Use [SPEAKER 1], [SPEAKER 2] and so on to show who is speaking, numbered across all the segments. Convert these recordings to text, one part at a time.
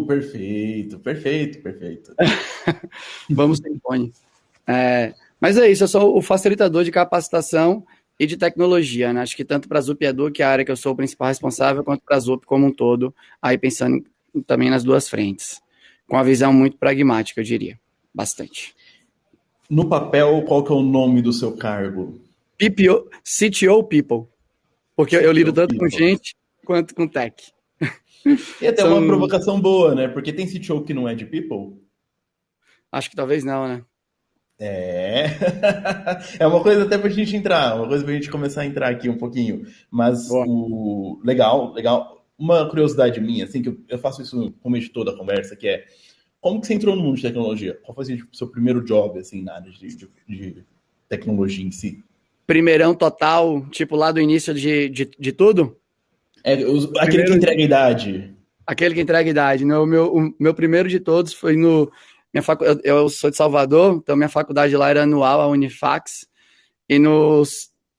[SPEAKER 1] Perfeito, perfeito, perfeito.
[SPEAKER 2] Vamos sem fone. Mas é isso, eu sou o facilitador de capacitação e de tecnologia, né? Acho que tanto para a Zup Edu, que é a área que eu sou o principal responsável, quanto para a Zup como um todo, aí pensando também nas duas frentes. Com uma visão muito pragmática, eu diria. Bastante.
[SPEAKER 1] No papel, qual que é o nome do seu cargo?
[SPEAKER 2] PPO, CTO People, porque eu lido
[SPEAKER 1] CTO
[SPEAKER 2] tanto com
[SPEAKER 1] People.
[SPEAKER 2] gente quanto com tech.
[SPEAKER 1] E até uma
[SPEAKER 2] São,
[SPEAKER 1] provocação boa, né? Porque tem CTO que não é de People.
[SPEAKER 2] acho que talvez não, né?
[SPEAKER 1] É. É uma coisa até pra gente entrar, uma coisa pra gente começar a entrar aqui um pouquinho. Mas
[SPEAKER 2] Boa.
[SPEAKER 1] o legal, legal. Uma curiosidade minha, assim, que eu faço isso no começo de toda a conversa, que é como que você entrou no mundo de tecnologia? Qual foi assim, tipo, o seu primeiro job, assim, na área de tecnologia em si?
[SPEAKER 2] Primeirão total, tipo lá do início de tudo?
[SPEAKER 1] É, aquele que
[SPEAKER 2] Primeiro,
[SPEAKER 1] entrega a idade.
[SPEAKER 2] aquele que entrega idade, né? O meu primeiro de todos foi no. Eu sou de Salvador, então minha faculdade lá era anual, a Unifax. E no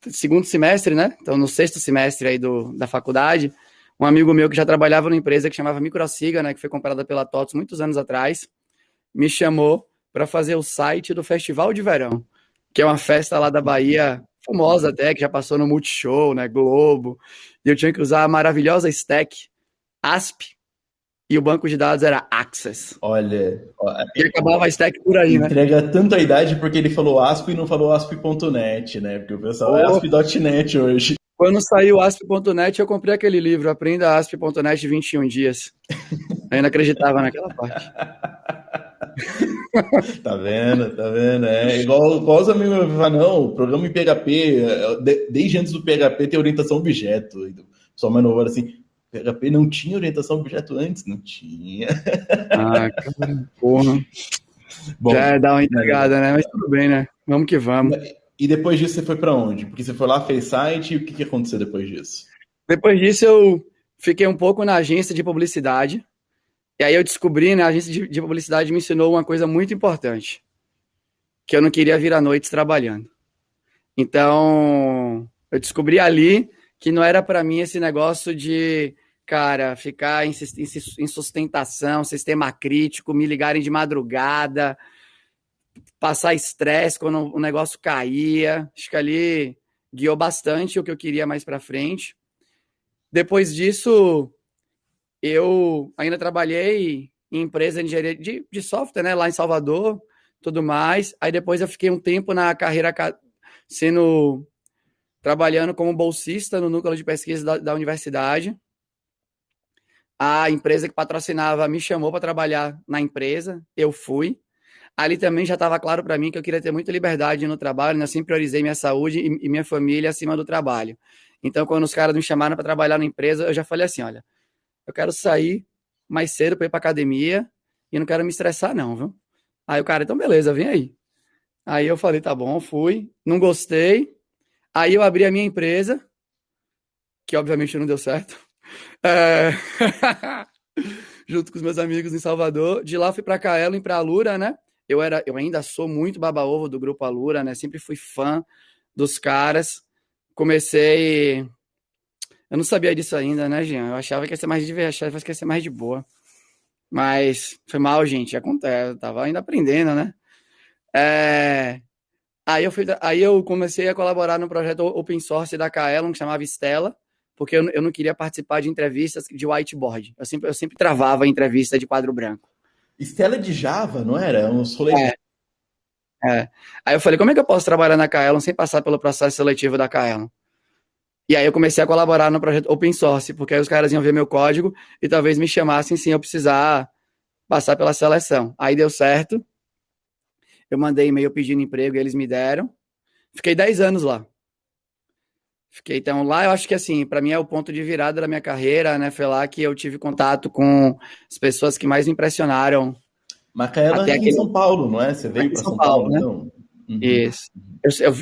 [SPEAKER 2] segundo semestre, né? Então no sexto semestre aí da faculdade, um amigo meu que já trabalhava numa empresa que chamava Microsiga, né? Que foi comprada pela TOTS muitos anos atrás, me chamou para fazer o site do Festival de Verão, que é uma festa lá da Bahia, famosa até, que já passou no Multishow, né? Globo. E eu tinha que usar a maravilhosa stack ASP e o banco de dados era Access.
[SPEAKER 1] Olha, ó,
[SPEAKER 2] E acabava a stack por aí, né?
[SPEAKER 1] entrega tanto a idade porque ele falou ASP e não falou ASP.NET, né? Porque o pessoal é
[SPEAKER 2] Oh,
[SPEAKER 1] ASP.NET hoje.
[SPEAKER 2] quando saiu o ASP.NET, eu comprei aquele livro, Aprenda ASP.NET de 21 dias. Eu ainda acreditava naquela parte.
[SPEAKER 1] Tá vendo? Tá vendo? É igual os amigos meus falam, não, o programa em PHP, desde antes do PHP tem orientação a objeto. Só mais novo assim, PHP não tinha orientação a objeto antes? Não tinha.
[SPEAKER 2] Ah, cara, porra. Já
[SPEAKER 1] Bom,
[SPEAKER 2] é dar uma
[SPEAKER 1] mas,
[SPEAKER 2] entregada, né? Mas tudo bem, né? Vamos que vamos.
[SPEAKER 1] e depois disso você foi pra onde? Porque você foi lá, fez site, e o que que aconteceu depois disso?
[SPEAKER 2] Depois disso, eu fiquei um pouco na agência de publicidade. E aí eu descobri, né? A agência de publicidade me ensinou uma coisa muito importante. Que eu não queria vir à noite trabalhando. Então, eu descobri ali que não era para mim esse negócio de, cara, ficar em sustentação, sistema crítico, me ligarem de madrugada, passar estresse quando o negócio caía. Acho que ali guiou bastante o que eu queria mais para frente. Depois disso, eu ainda trabalhei em empresa de engenharia de software, né, lá em Salvador, tudo mais. Aí depois eu fiquei um tempo na carreira sendo trabalhando como bolsista no núcleo de pesquisa da universidade. A empresa que patrocinava me chamou para trabalhar na empresa, eu fui. Ali também já estava claro para mim que eu queria ter muita liberdade no trabalho, né? Eu sempre priorizei minha saúde e minha família acima do trabalho. Então, quando os caras me chamaram para trabalhar na empresa, eu já falei assim: olha, eu quero sair mais cedo para ir para academia e não quero me estressar, não, viu? Aí o cara, então beleza, vem aí. Aí eu falei: tá bom, fui, não gostei. Aí eu abri a minha empresa, que obviamente não deu certo. É... Junto com os meus amigos em Salvador. De lá fui para Kaelo e para Alura, né? Eu ainda sou muito baba-ovo do grupo Alura, né? Sempre fui fã dos caras. Comecei. Eu não sabia disso ainda, né, Jean? Eu achava que ia ser mais achava que ia ser mais de boa. Mas foi mal, gente. Acontece. Eu tava ainda aprendendo, né? É... Aí eu comecei a colaborar no projeto open source da Kaelon, que chamava Stella, porque eu não queria participar de entrevistas de whiteboard. Eu sempre travava a entrevista de quadro branco.
[SPEAKER 1] Estela de Java, não era? Uns rolês.
[SPEAKER 2] É, é. Aí eu falei, como é que eu posso trabalhar na Kaelon sem passar pelo processo seletivo da Kaelon? E aí eu comecei a colaborar no projeto open source, porque aí os caras iam ver meu código e talvez me chamassem sem eu precisar passar pela seleção. Aí deu certo, eu mandei e-mail pedindo emprego e eles me deram. Fiquei 10 anos lá. Fiquei, então, lá eu acho que, assim, para mim é o ponto de virada da minha carreira, né? Foi lá que eu tive contato com as pessoas que mais me impressionaram
[SPEAKER 1] Macaela
[SPEAKER 2] até
[SPEAKER 1] aqui em
[SPEAKER 2] aquele
[SPEAKER 1] São Paulo, não é? Você
[SPEAKER 2] aqui
[SPEAKER 1] veio
[SPEAKER 2] em
[SPEAKER 1] para
[SPEAKER 2] São
[SPEAKER 1] São
[SPEAKER 2] Paulo,
[SPEAKER 1] Paulo,
[SPEAKER 2] né?
[SPEAKER 1] então? Uhum.
[SPEAKER 2] Isso.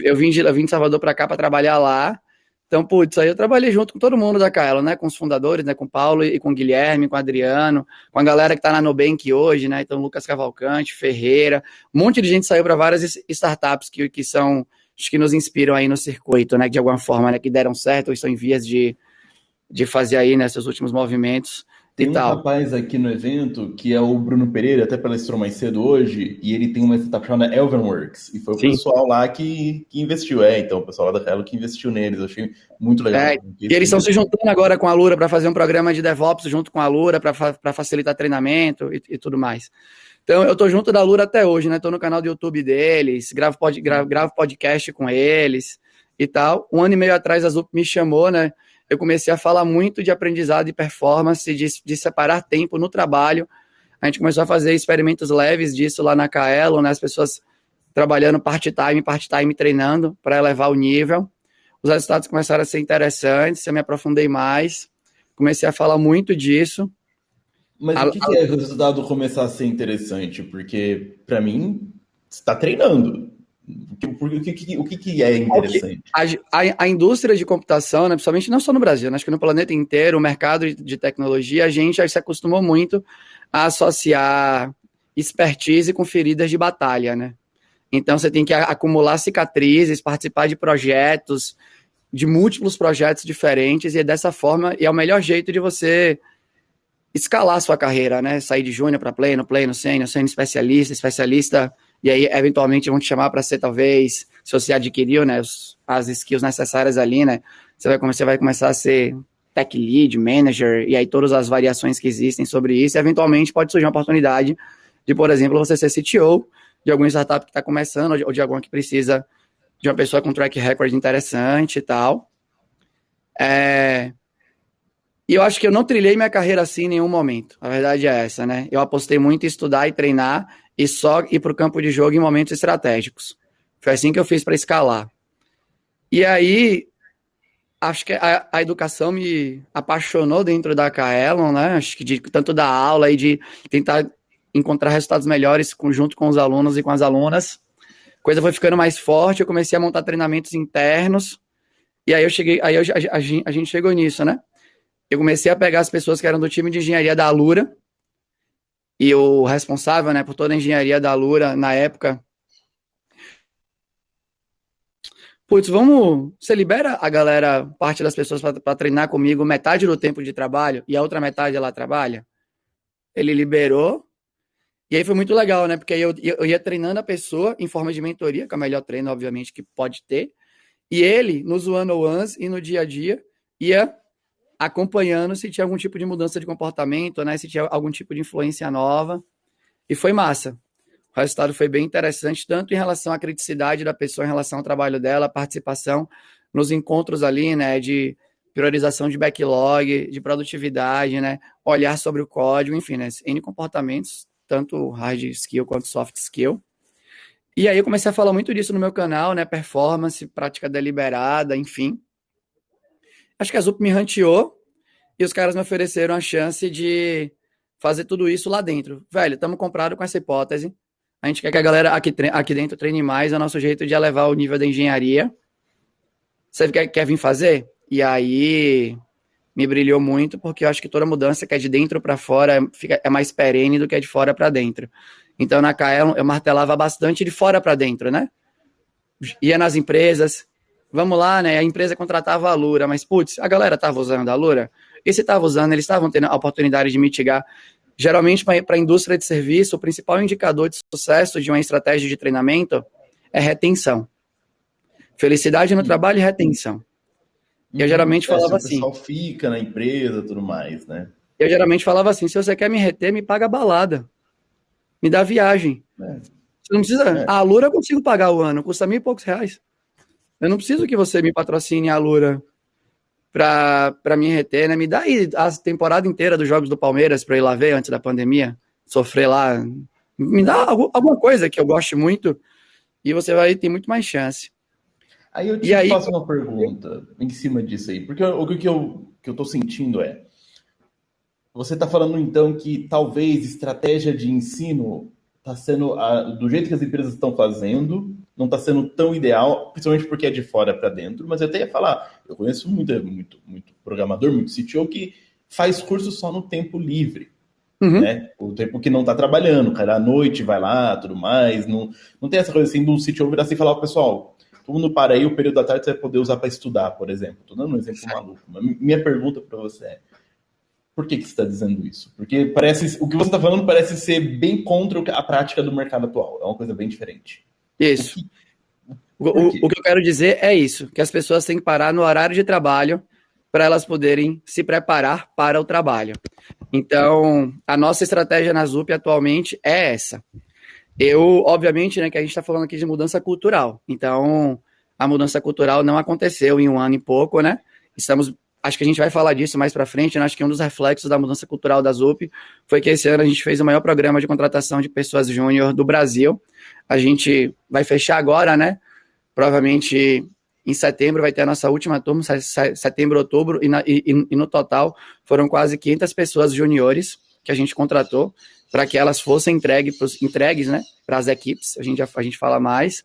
[SPEAKER 2] Eu vim de Salvador para cá para trabalhar lá. Então, putz, aí eu trabalhei junto com todo mundo da Kaelo, né? Com os fundadores, né? Com o Paulo e com o Guilherme, com o Adriano, com a galera que tá na Nubank hoje, né? Então, Lucas Cavalcante, Ferreira, um monte de gente saiu para várias startups que são, acho que nos inspiram aí no circuito, né? De alguma forma, né? Que deram certo ou estão em vias de fazer aí, né? Seus últimos movimentos. e
[SPEAKER 1] Tem um
[SPEAKER 2] tal.
[SPEAKER 1] rapaz aqui no evento que é o Bruno Pereira, até palestrou mais cedo hoje, e ele tem uma startup chamada Elvenworks, e foi o
[SPEAKER 2] Sim.
[SPEAKER 1] pessoal lá que investiu. Então, o pessoal lá da Hello que investiu neles. Eu achei muito
[SPEAKER 2] É,
[SPEAKER 1] legal. Um
[SPEAKER 2] e
[SPEAKER 1] case
[SPEAKER 2] eles estão
[SPEAKER 1] muito
[SPEAKER 2] se juntando agora com a Lura para fazer um programa de DevOps junto com a Lura para facilitar treinamento e tudo mais. Então, eu tô junto da Lura até hoje, né? Tô no canal do YouTube deles, gravo podcast com eles e tal. Um ano e meio atrás, a Zup me chamou, né? Eu comecei a falar muito de aprendizado e performance, de separar tempo no trabalho. A gente começou a fazer experimentos leves disso lá na Kaelon, né? As pessoas trabalhando part-time treinando para elevar o nível. Os resultados começaram a ser interessantes, eu me aprofundei mais, comecei a falar muito disso.
[SPEAKER 1] Mas o que que é o resultado começar a ser interessante? Porque, para mim, você está treinando. O que que é interessante?
[SPEAKER 2] A indústria de computação, né, principalmente não só no Brasil, né, acho que no planeta inteiro, o mercado de tecnologia, a gente já se acostumou muito a associar expertise com feridas de batalha, né? Então você tem que acumular cicatrizes, participar de projetos, de múltiplos projetos diferentes, e é dessa forma, e é o melhor jeito de você escalar a sua carreira, né? Sair de júnior para pleno, sênior, sênior especialista, e aí eventualmente vão te chamar para ser talvez, se você adquiriu, né, as skills necessárias ali, né? Você vai começar a ser tech lead, manager, e aí todas as variações que existem sobre isso, e eventualmente pode surgir uma oportunidade de, por exemplo, você ser CTO de alguma startup que está começando, ou de alguma que precisa de uma pessoa com track record interessante e tal. E eu acho que eu não trilhei minha carreira assim em nenhum momento. A verdade é essa, né? Eu apostei muito em estudar e treinar e só ir para o campo de jogo em momentos estratégicos. Foi assim que eu fiz para escalar. E aí, acho que a educação me apaixonou dentro da Kaelon, né? Acho que tanto da aula e de tentar encontrar resultados melhores junto com os alunos e com as alunas. A coisa foi ficando mais forte, eu comecei a montar treinamentos internos. E aí a gente chegou nisso, né? Eu comecei a pegar as pessoas que eram do time de engenharia da Alura, e o responsável, né, por toda a engenharia da Alura na época, putz, você libera a galera, parte das pessoas para treinar comigo metade do tempo de trabalho e a outra metade ela trabalha? Ele liberou, e aí foi muito legal, né, porque aí eu ia treinando a pessoa em forma de mentoria, que é o melhor treino, obviamente, que pode ter, e ele, nos one-on-ones e no dia a dia, ia acompanhando se tinha algum tipo de mudança de comportamento, né, se tinha algum tipo de influência nova. E foi massa. O resultado foi bem interessante, tanto em relação à criticidade da pessoa, em relação ao trabalho dela, participação nos encontros ali, né, de priorização de backlog, de produtividade, né, olhar sobre o código, enfim, né, N comportamentos, tanto hard skill quanto soft skill. E aí eu comecei a falar muito disso no meu canal, né, performance, prática deliberada, enfim. Acho que a Zup me ranteou e os caras me ofereceram a chance de fazer tudo isso lá dentro. Velho, estamos comprados com essa hipótese. A gente quer que a galera aqui dentro treine mais, é o nosso jeito de elevar o nível da engenharia. Você quer vir fazer? E aí me brilhou muito, porque eu acho que toda mudança que é de dentro para fora é mais perene do que é de fora para dentro. Então na KL eu martelava bastante de fora para dentro, né? Ia nas empresas, vamos lá, né? A empresa contratava a Lura, mas putz, a galera estava usando a Lura? E se estava usando, eles estavam tendo a oportunidade de mitigar. Geralmente, para a indústria de serviço, o principal indicador de sucesso de uma estratégia de treinamento é retenção. Felicidade no trabalho e retenção. Eu
[SPEAKER 1] Uhum.
[SPEAKER 2] geralmente
[SPEAKER 1] Se
[SPEAKER 2] falava
[SPEAKER 1] o
[SPEAKER 2] assim.
[SPEAKER 1] pessoal fica na empresa e tudo mais, né?
[SPEAKER 2] Eu geralmente falava assim: se você quer me reter, me paga balada, me dá viagem.
[SPEAKER 1] É,
[SPEAKER 2] Você não precisa.
[SPEAKER 1] é.
[SPEAKER 2] A Alura eu consigo pagar o ano, custa R$ 1.000 e poucos. Eu não preciso que você me patrocine a Alura para me reter, né? Me dá aí a temporada inteira dos jogos do Palmeiras para ir lá ver antes da pandemia, sofrer lá. Me dá alguma coisa que eu goste muito e você vai ter muito mais chance.
[SPEAKER 1] Aí eu
[SPEAKER 2] E
[SPEAKER 1] te
[SPEAKER 2] aí,
[SPEAKER 1] faço uma pergunta em cima disso aí, porque o que eu tô sentindo você está falando então que talvez estratégia de ensino está sendo do jeito que as empresas estão fazendo, não está sendo tão ideal, principalmente porque é de fora para dentro. Mas eu até ia falar, eu conheço muito programador, muito CTO que faz curso só no tempo livre,
[SPEAKER 2] uhum,
[SPEAKER 1] né? O tempo que não está trabalhando, cara, à noite vai lá, tudo mais. Não tem essa coisa assim do CTO virar assim e falar, ó, pessoal, todo mundo para aí, o período da tarde você vai poder usar para estudar, por exemplo. Estou dando um exemplo maluco. Mas minha pergunta para você é: Por que você está dizendo isso? Porque parece, o que você está falando parece ser bem contra a prática do mercado atual. É uma coisa bem diferente.
[SPEAKER 2] Isso.
[SPEAKER 1] Por quê?
[SPEAKER 2] O que eu quero dizer é isso, que as pessoas têm que parar no horário de trabalho para elas poderem se preparar para o trabalho. Então, a nossa estratégia na ZUP atualmente é essa. Obviamente, né, que a gente está falando aqui de mudança cultural. Então, a mudança cultural não aconteceu em um ano e pouco, né? Acho que a gente vai falar disso mais para frente, né? Acho que um dos reflexos da mudança cultural da ZUP foi que esse ano a gente fez o maior programa de contratação de pessoas júnior do Brasil. A gente vai fechar agora, né? Provavelmente em setembro vai ter a nossa última turma, setembro, outubro, e no total foram quase 500 pessoas juniores que a gente contratou para que elas fossem entregues, né, para as equipes. A gente fala mais.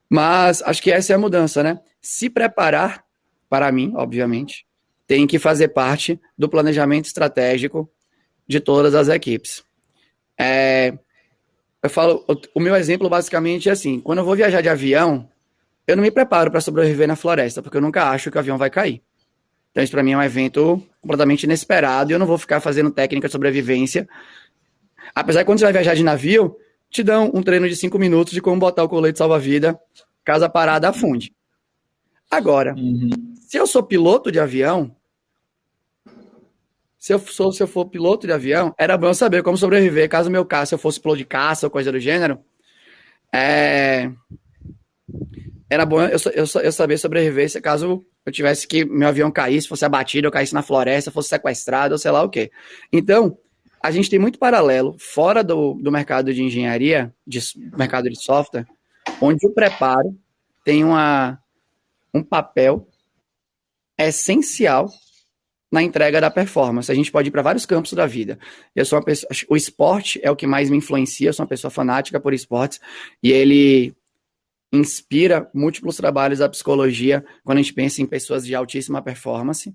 [SPEAKER 2] Mas acho que essa é a mudança, né? Se preparar, para mim, obviamente, tem que fazer parte do planejamento estratégico de todas as equipes. Eu falo, o meu exemplo basicamente é assim: quando eu vou viajar de avião, eu não me preparo para sobreviver na floresta, porque eu nunca acho que o avião vai cair. Então, isso para mim é um evento completamente inesperado e eu não vou ficar fazendo técnica de sobrevivência. Apesar que quando você vai viajar de navio, te dão um treino de 5 minutos de como botar o colete salva-vida caso a parada afunde. Agora, se eu sou piloto de avião, se eu for piloto de avião, era bom saber como sobreviver caso meu caso, se eu fosse piloto de caça ou coisa do gênero, era bom eu saber sobreviver se caso eu tivesse que meu avião caísse, fosse abatido, eu caísse na floresta, fosse sequestrado, ou sei lá o quê. Então, a gente tem muito paralelo fora do mercado de engenharia, mercado de software, onde o preparo tem um papel essencial na entrega da performance. A gente pode ir para vários campos da vida. Eu sou uma pessoa, o esporte é o que mais me influencia, eu sou uma pessoa fanática por esportes, e ele inspira múltiplos trabalhos da psicologia quando a gente pensa em pessoas de altíssima performance.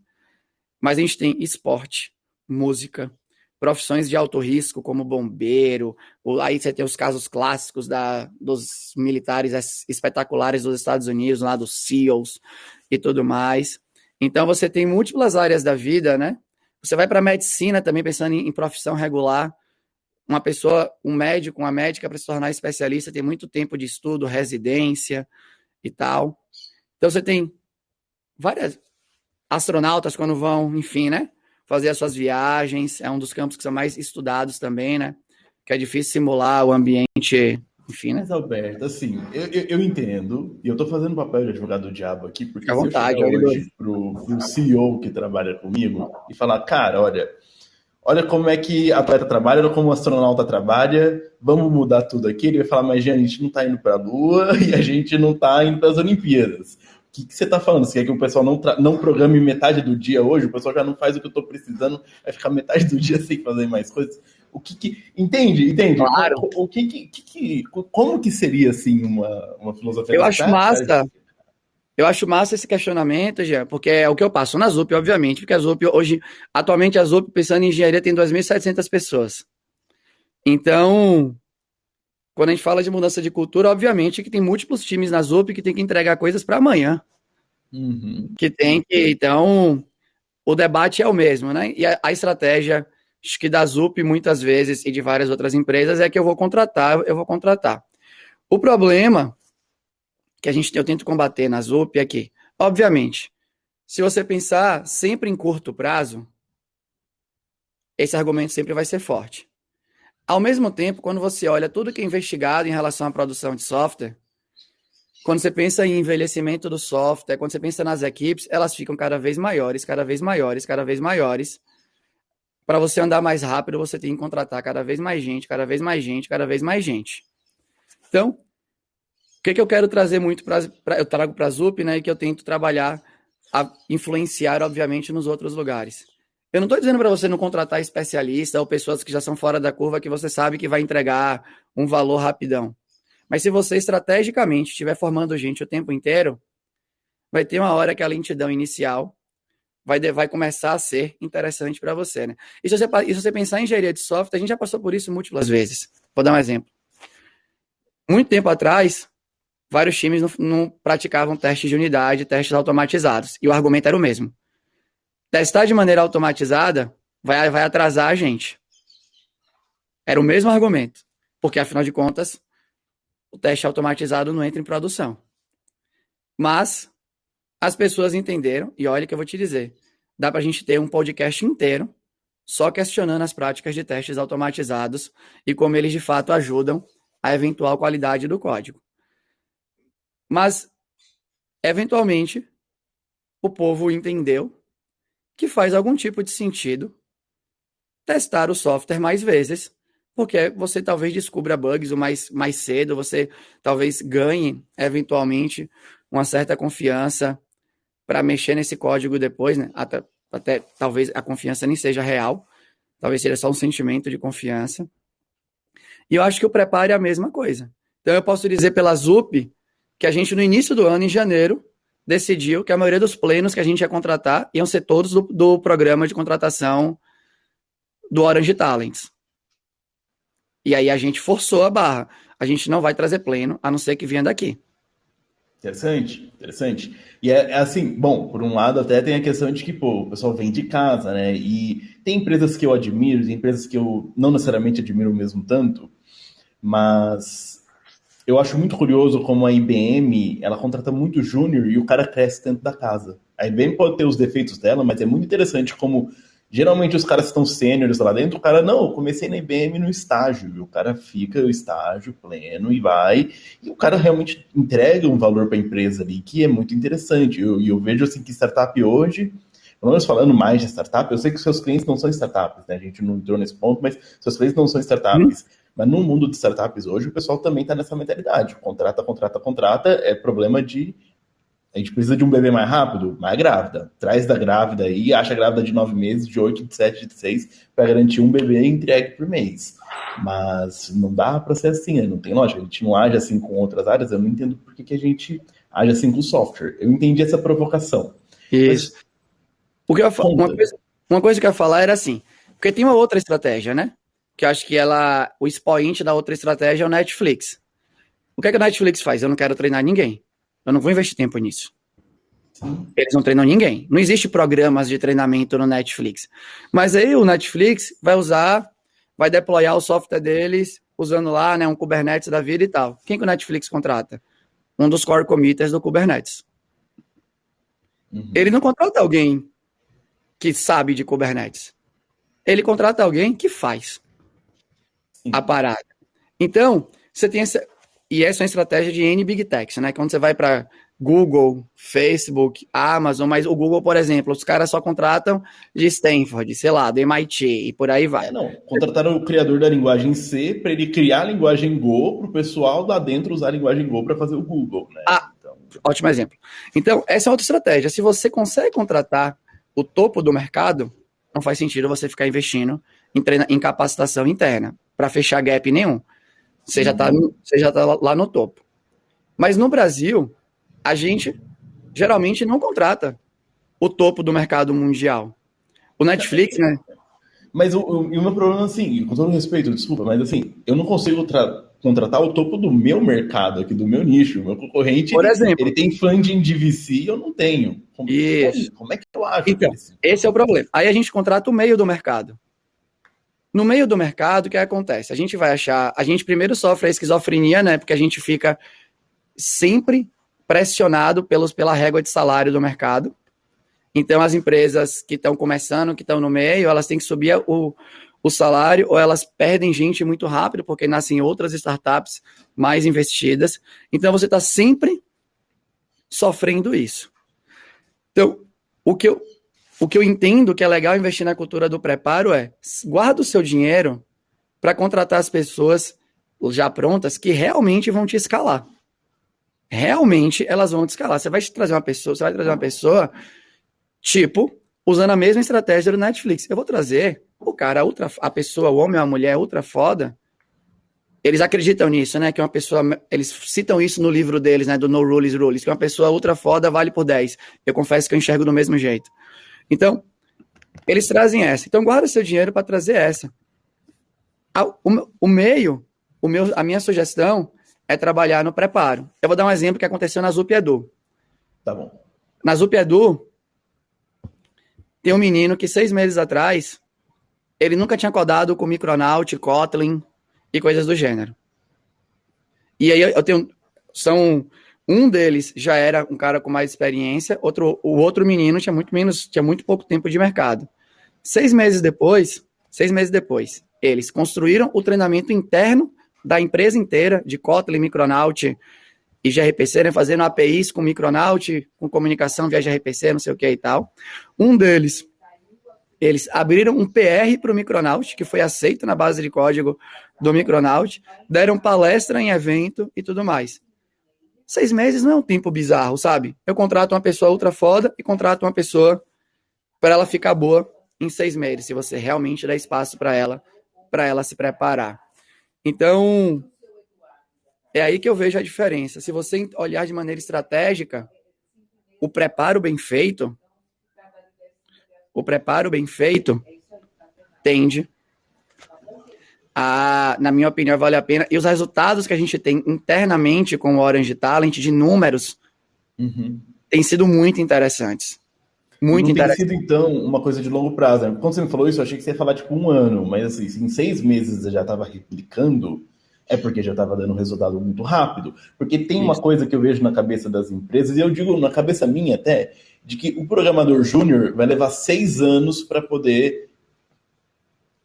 [SPEAKER 2] Mas a gente tem esporte, música, profissões de alto risco, como bombeiro, aí você tem os casos clássicos dos militares espetaculares dos Estados Unidos, lá dos SEALs e tudo mais. Então você tem múltiplas áreas da vida, né? Você vai para a medicina também pensando em profissão regular. Um médico, uma médica, para se tornar especialista, tem muito tempo de estudo, residência e tal. Então você tem várias astronautas quando vão, enfim, né? Fazer as suas viagens, é um dos campos que são mais estudados também, né? Que é difícil simular o ambiente, enfim, né?
[SPEAKER 1] Mas, Alberto, assim, eu entendo, e eu tô fazendo papel de advogado do diabo aqui, porque
[SPEAKER 2] Fica à
[SPEAKER 1] se eu
[SPEAKER 2] vontade,
[SPEAKER 1] chegar hoje pro CEO que trabalha comigo e falar, cara, olha como é que atleta trabalha, olha como astronauta trabalha, vamos mudar tudo aqui. Ele vai falar, mas a gente não tá indo para a Lua e a gente não tá indo para as Olimpíadas. O que você tá falando? Você quer que o pessoal não programe metade do dia hoje? O pessoal já não faz o que eu tô precisando, vai ficar metade do dia sem fazer mais coisas? Entende?
[SPEAKER 2] Claro.
[SPEAKER 1] Como que seria, assim, uma filosofia?
[SPEAKER 2] Eu acho massa. Eu acho massa esse questionamento, Jean, porque é o que eu passo na ZUP, obviamente, porque a ZUP hoje, atualmente a ZUP, pensando em engenharia, tem 2.700 pessoas. Então, quando a gente fala de mudança de cultura, obviamente que tem múltiplos times na ZUP que tem que entregar coisas para amanhã. Então, o debate é o mesmo, né? E a estratégia, acho que da ZUP, muitas vezes, e de várias outras empresas, é que eu vou contratar. O problema que eu tento combater na ZUP é que, obviamente, se você pensar sempre em curto prazo, esse argumento sempre vai ser forte. Ao mesmo tempo, quando você olha tudo que é investigado em relação à produção de software, quando você pensa em envelhecimento do software, quando você pensa nas equipes, elas ficam cada vez maiores, cada vez maiores, cada vez maiores. Para você andar mais rápido, você tem que contratar cada vez mais gente, cada vez mais gente, cada vez mais gente. Então, o que eu quero trazer muito eu trago para a ZUP, né, e que eu tento trabalhar, influenciar, obviamente, nos outros lugares. Eu não estou dizendo para você não contratar especialistas ou pessoas que já são fora da curva, que você sabe que vai entregar um valor rapidão. Mas se você estrategicamente estiver formando gente o tempo inteiro, vai ter uma hora que a lentidão inicial vai começar a ser interessante para você, né? E se você pensar em engenharia de software, a gente já passou por isso múltiplas vezes. Vou dar um exemplo. Muito tempo atrás, vários times não praticavam testes de unidade, testes automatizados. E o argumento era o mesmo. Testar de maneira automatizada vai atrasar a gente. Era o mesmo argumento, porque afinal de contas, o teste automatizado não entra em produção. Mas as pessoas entenderam, e olha que eu vou te dizer, dá para a gente ter um podcast inteiro só questionando as práticas de testes automatizados e como eles de fato ajudam a eventual qualidade do código. Mas, eventualmente, o povo entendeu que faz algum tipo de sentido testar o software mais vezes, porque você talvez descubra bugs mais cedo, você talvez ganhe, eventualmente, uma certa confiança para mexer nesse código depois, né? Até talvez a confiança nem seja real, talvez seja só um sentimento de confiança. E eu acho que o preparo é a mesma coisa. Então eu posso dizer pela ZUP que a gente no início do ano, em janeiro, decidiu que a maioria dos plenos que a gente ia contratar iam ser todos do programa de contratação do Orange Talents. E aí a gente forçou a barra. A gente não vai trazer pleno, a não ser que venha daqui.
[SPEAKER 1] Interessante, interessante. E é assim, bom, por um lado até tem a questão de que, pô, o pessoal vem de casa, né? E tem empresas que eu admiro, tem empresas que eu não necessariamente admiro mesmo tanto, mas eu acho muito curioso como a IBM, ela contrata muito júnior e o cara cresce dentro da casa. A IBM pode ter os defeitos dela, mas é muito interessante como geralmente os caras estão sêniores lá dentro, o cara, não, eu comecei na IBM no estágio, e o cara fica o estágio pleno e vai, e o cara realmente entrega um valor para a empresa ali, que é muito interessante. E eu vejo assim que startup hoje, pelo menos falando mais de startup, eu sei que seus clientes não são startups, né? A gente não entrou nesse ponto, mas seus clientes não são startups. Mas no mundo de startups hoje, o pessoal também está nessa mentalidade. Contrata, contrata, contrata, é problema de. A gente precisa de um bebê mais rápido, mais grávida. Traz da grávida aí, acha grávida de 9 meses, de 8, de 7, de 6, para garantir um bebê entregue por mês. Mas não dá para ser assim, né? Não tem lógica. A gente não age assim com outras áreas, eu não entendo por que a gente age assim com o software. Eu entendi essa provocação.
[SPEAKER 2] Isso.
[SPEAKER 1] Mas,
[SPEAKER 2] Porque uma coisa que eu ia falar era assim, porque tem uma outra estratégia, né? Que eu acho que o expoente da outra estratégia é o Netflix. O que é que o Netflix faz? Eu não quero treinar ninguém. Eu não vou investir tempo nisso. Eles não treinam ninguém. Não existe programas de treinamento no Netflix. Mas aí o Netflix vai deployar o software deles usando lá, né, um Kubernetes da vida e tal. Quem que o Netflix contrata? Um dos core committers do Kubernetes. Ele não contrata alguém que sabe de Kubernetes. Ele contrata alguém que faz a parada. Então, você tem essa. E essa é uma estratégia de N Big Techs, né? Quando você vai para Google, Facebook, Amazon, mas o Google, por exemplo, os caras só contratam de Stanford, sei lá, do MIT e por aí vai.
[SPEAKER 1] Não. Contrataram o criador da linguagem C para ele criar a linguagem Go para o pessoal lá dentro usar a linguagem Go para fazer o Google, né?
[SPEAKER 2] Então... Ótimo exemplo. Então, essa é outra estratégia. Se você consegue contratar o topo do mercado, não faz sentido você ficar investindo em capacitação interna para fechar gap nenhum. Você já está lá no topo. Mas no Brasil, a gente geralmente não contrata o topo do mercado mundial. O Netflix, né?
[SPEAKER 1] Mas o meu problema, assim, com todo respeito, desculpa, mas assim, eu não consigo contratar o topo do meu mercado aqui, do meu nicho. O meu concorrente,
[SPEAKER 2] Por exemplo,
[SPEAKER 1] ele tem funding de VC e eu não tenho. Como é que eu acho?
[SPEAKER 2] Então, esse é o problema. Aí a gente contrata o meio do mercado. No meio do mercado, o que acontece? A gente vai achar... A gente primeiro sofre a esquizofrenia, né? Porque a gente fica sempre pressionado pela régua de salário do mercado. Então, as empresas que estão começando, que estão no meio, elas têm que subir o salário ou elas perdem gente muito rápido, porque nascem outras startups mais investidas. Então, você está sempre sofrendo isso. Então, o que eu entendo que é legal investir na cultura do preparo é guarda o seu dinheiro para contratar as pessoas já prontas que realmente vão te escalar. Realmente elas vão te escalar. Você vai trazer uma pessoa tipo, usando a mesma estratégia do Netflix. Eu vou trazer o cara, a pessoa, o homem ou a mulher ultra foda. Eles acreditam nisso, né? Que uma pessoa. Eles citam isso no livro deles, né? Do No Rules Rules, que uma pessoa ultra foda vale por 10. Eu confesso que eu enxergo do mesmo jeito. Então, eles trazem essa. Então, guarda seu dinheiro para trazer essa. A minha sugestão é trabalhar no preparo. Eu vou dar um exemplo que aconteceu na ZUP Edu.
[SPEAKER 1] Tá bom.
[SPEAKER 2] Na ZUP Edu, tem um menino que 6 meses atrás ele nunca tinha codado com Micronaut, Kotlin e coisas do gênero. E aí eu tenho... Um deles já era um cara com mais experiência, o outro menino tinha muito pouco tempo de mercado. 6 meses depois, eles construíram o treinamento interno da empresa inteira, de Kotlin, Micronaut e gRPC, né, fazendo APIs com Micronaut, com comunicação via gRPC, não sei o que e tal. Um deles, eles abriram um PR para o Micronaut, que foi aceito na base de código do Micronaut, deram palestra em evento e tudo mais. 6 meses não é um tempo bizarro, sabe? Eu contrato uma pessoa ultra foda e contrato uma pessoa para ela ficar boa em 6 meses, se você realmente dá espaço para ela se preparar. Então, é aí que eu vejo a diferença. Se você olhar de maneira estratégica, o preparo bem feito tende a, na minha opinião, vale a pena. E os resultados que a gente tem internamente com o Orange Talent, de números, têm sido muito interessantes. Muito interessante.
[SPEAKER 1] Tem sido, então, uma coisa de longo prazo, né? Quando você me falou isso, eu achei que você ia falar, tipo, 1 ano. Mas, assim, se em 6 meses eu já estava replicando, é porque já estava dando resultado muito rápido. Porque tem uma coisa que eu vejo na cabeça das empresas, e eu digo na cabeça minha até, de que o programador júnior vai levar 6 anos para poder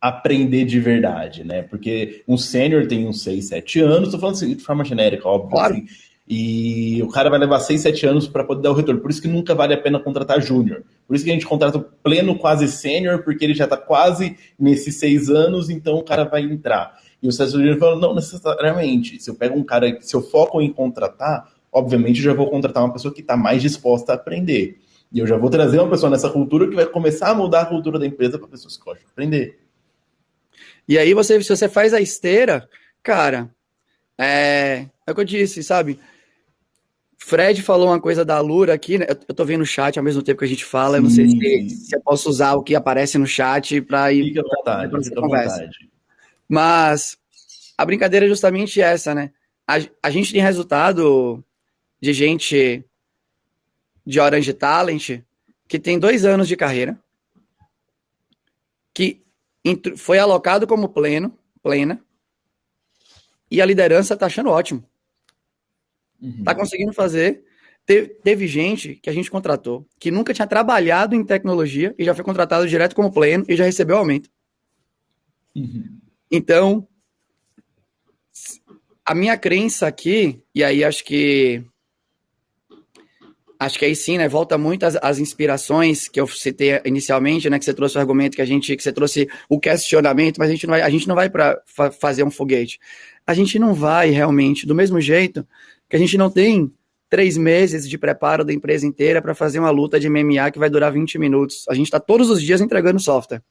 [SPEAKER 1] aprender de verdade, né? Porque um sênior tem uns 6, 7 anos, tô falando assim, de forma genérica, óbvio,
[SPEAKER 2] Claro.
[SPEAKER 1] assim, e o cara vai levar 6, 7 anos para poder dar o retorno. Por isso que nunca vale a pena contratar júnior. Por isso que a gente contrata o pleno quase sênior, porque ele já está quase nesses 6 anos, então o cara vai entrar. E o César Júnior falou, não necessariamente. Se eu pego um cara, se eu foco em contratar, obviamente eu já vou contratar uma pessoa que está mais disposta a aprender. E eu já vou trazer uma pessoa nessa cultura que vai começar a mudar a cultura da empresa para pessoas que gostam de aprender.
[SPEAKER 2] E aí, se você faz a esteira, cara, é o que eu disse, sabe? Fred falou uma coisa da Lura aqui, né? Eu tô vendo o chat ao mesmo tempo que a gente fala, eu não sei se eu posso usar o que aparece no chat para ir
[SPEAKER 1] Fica à vontade, fica à vontade.
[SPEAKER 2] Mas a brincadeira é justamente essa, né? A gente tem resultado de gente de Orange Talent que tem 2 anos de carreira, que foi alocado como plena, e a liderança tá achando ótimo. Tá conseguindo fazer. Teve gente que a gente contratou que nunca tinha trabalhado em tecnologia e já foi contratado direto como pleno e já recebeu aumento. Então, a minha crença aqui, e aí acho que aí sim, né, volta muito às inspirações que eu citei inicialmente, né, que você trouxe o argumento que você trouxe o questionamento, mas a gente não vai para fazer um foguete. A gente não vai realmente, do mesmo jeito que a gente não tem 3 meses de preparo da empresa inteira para fazer uma luta de MMA que vai durar 20 minutos. A gente está todos os dias entregando software.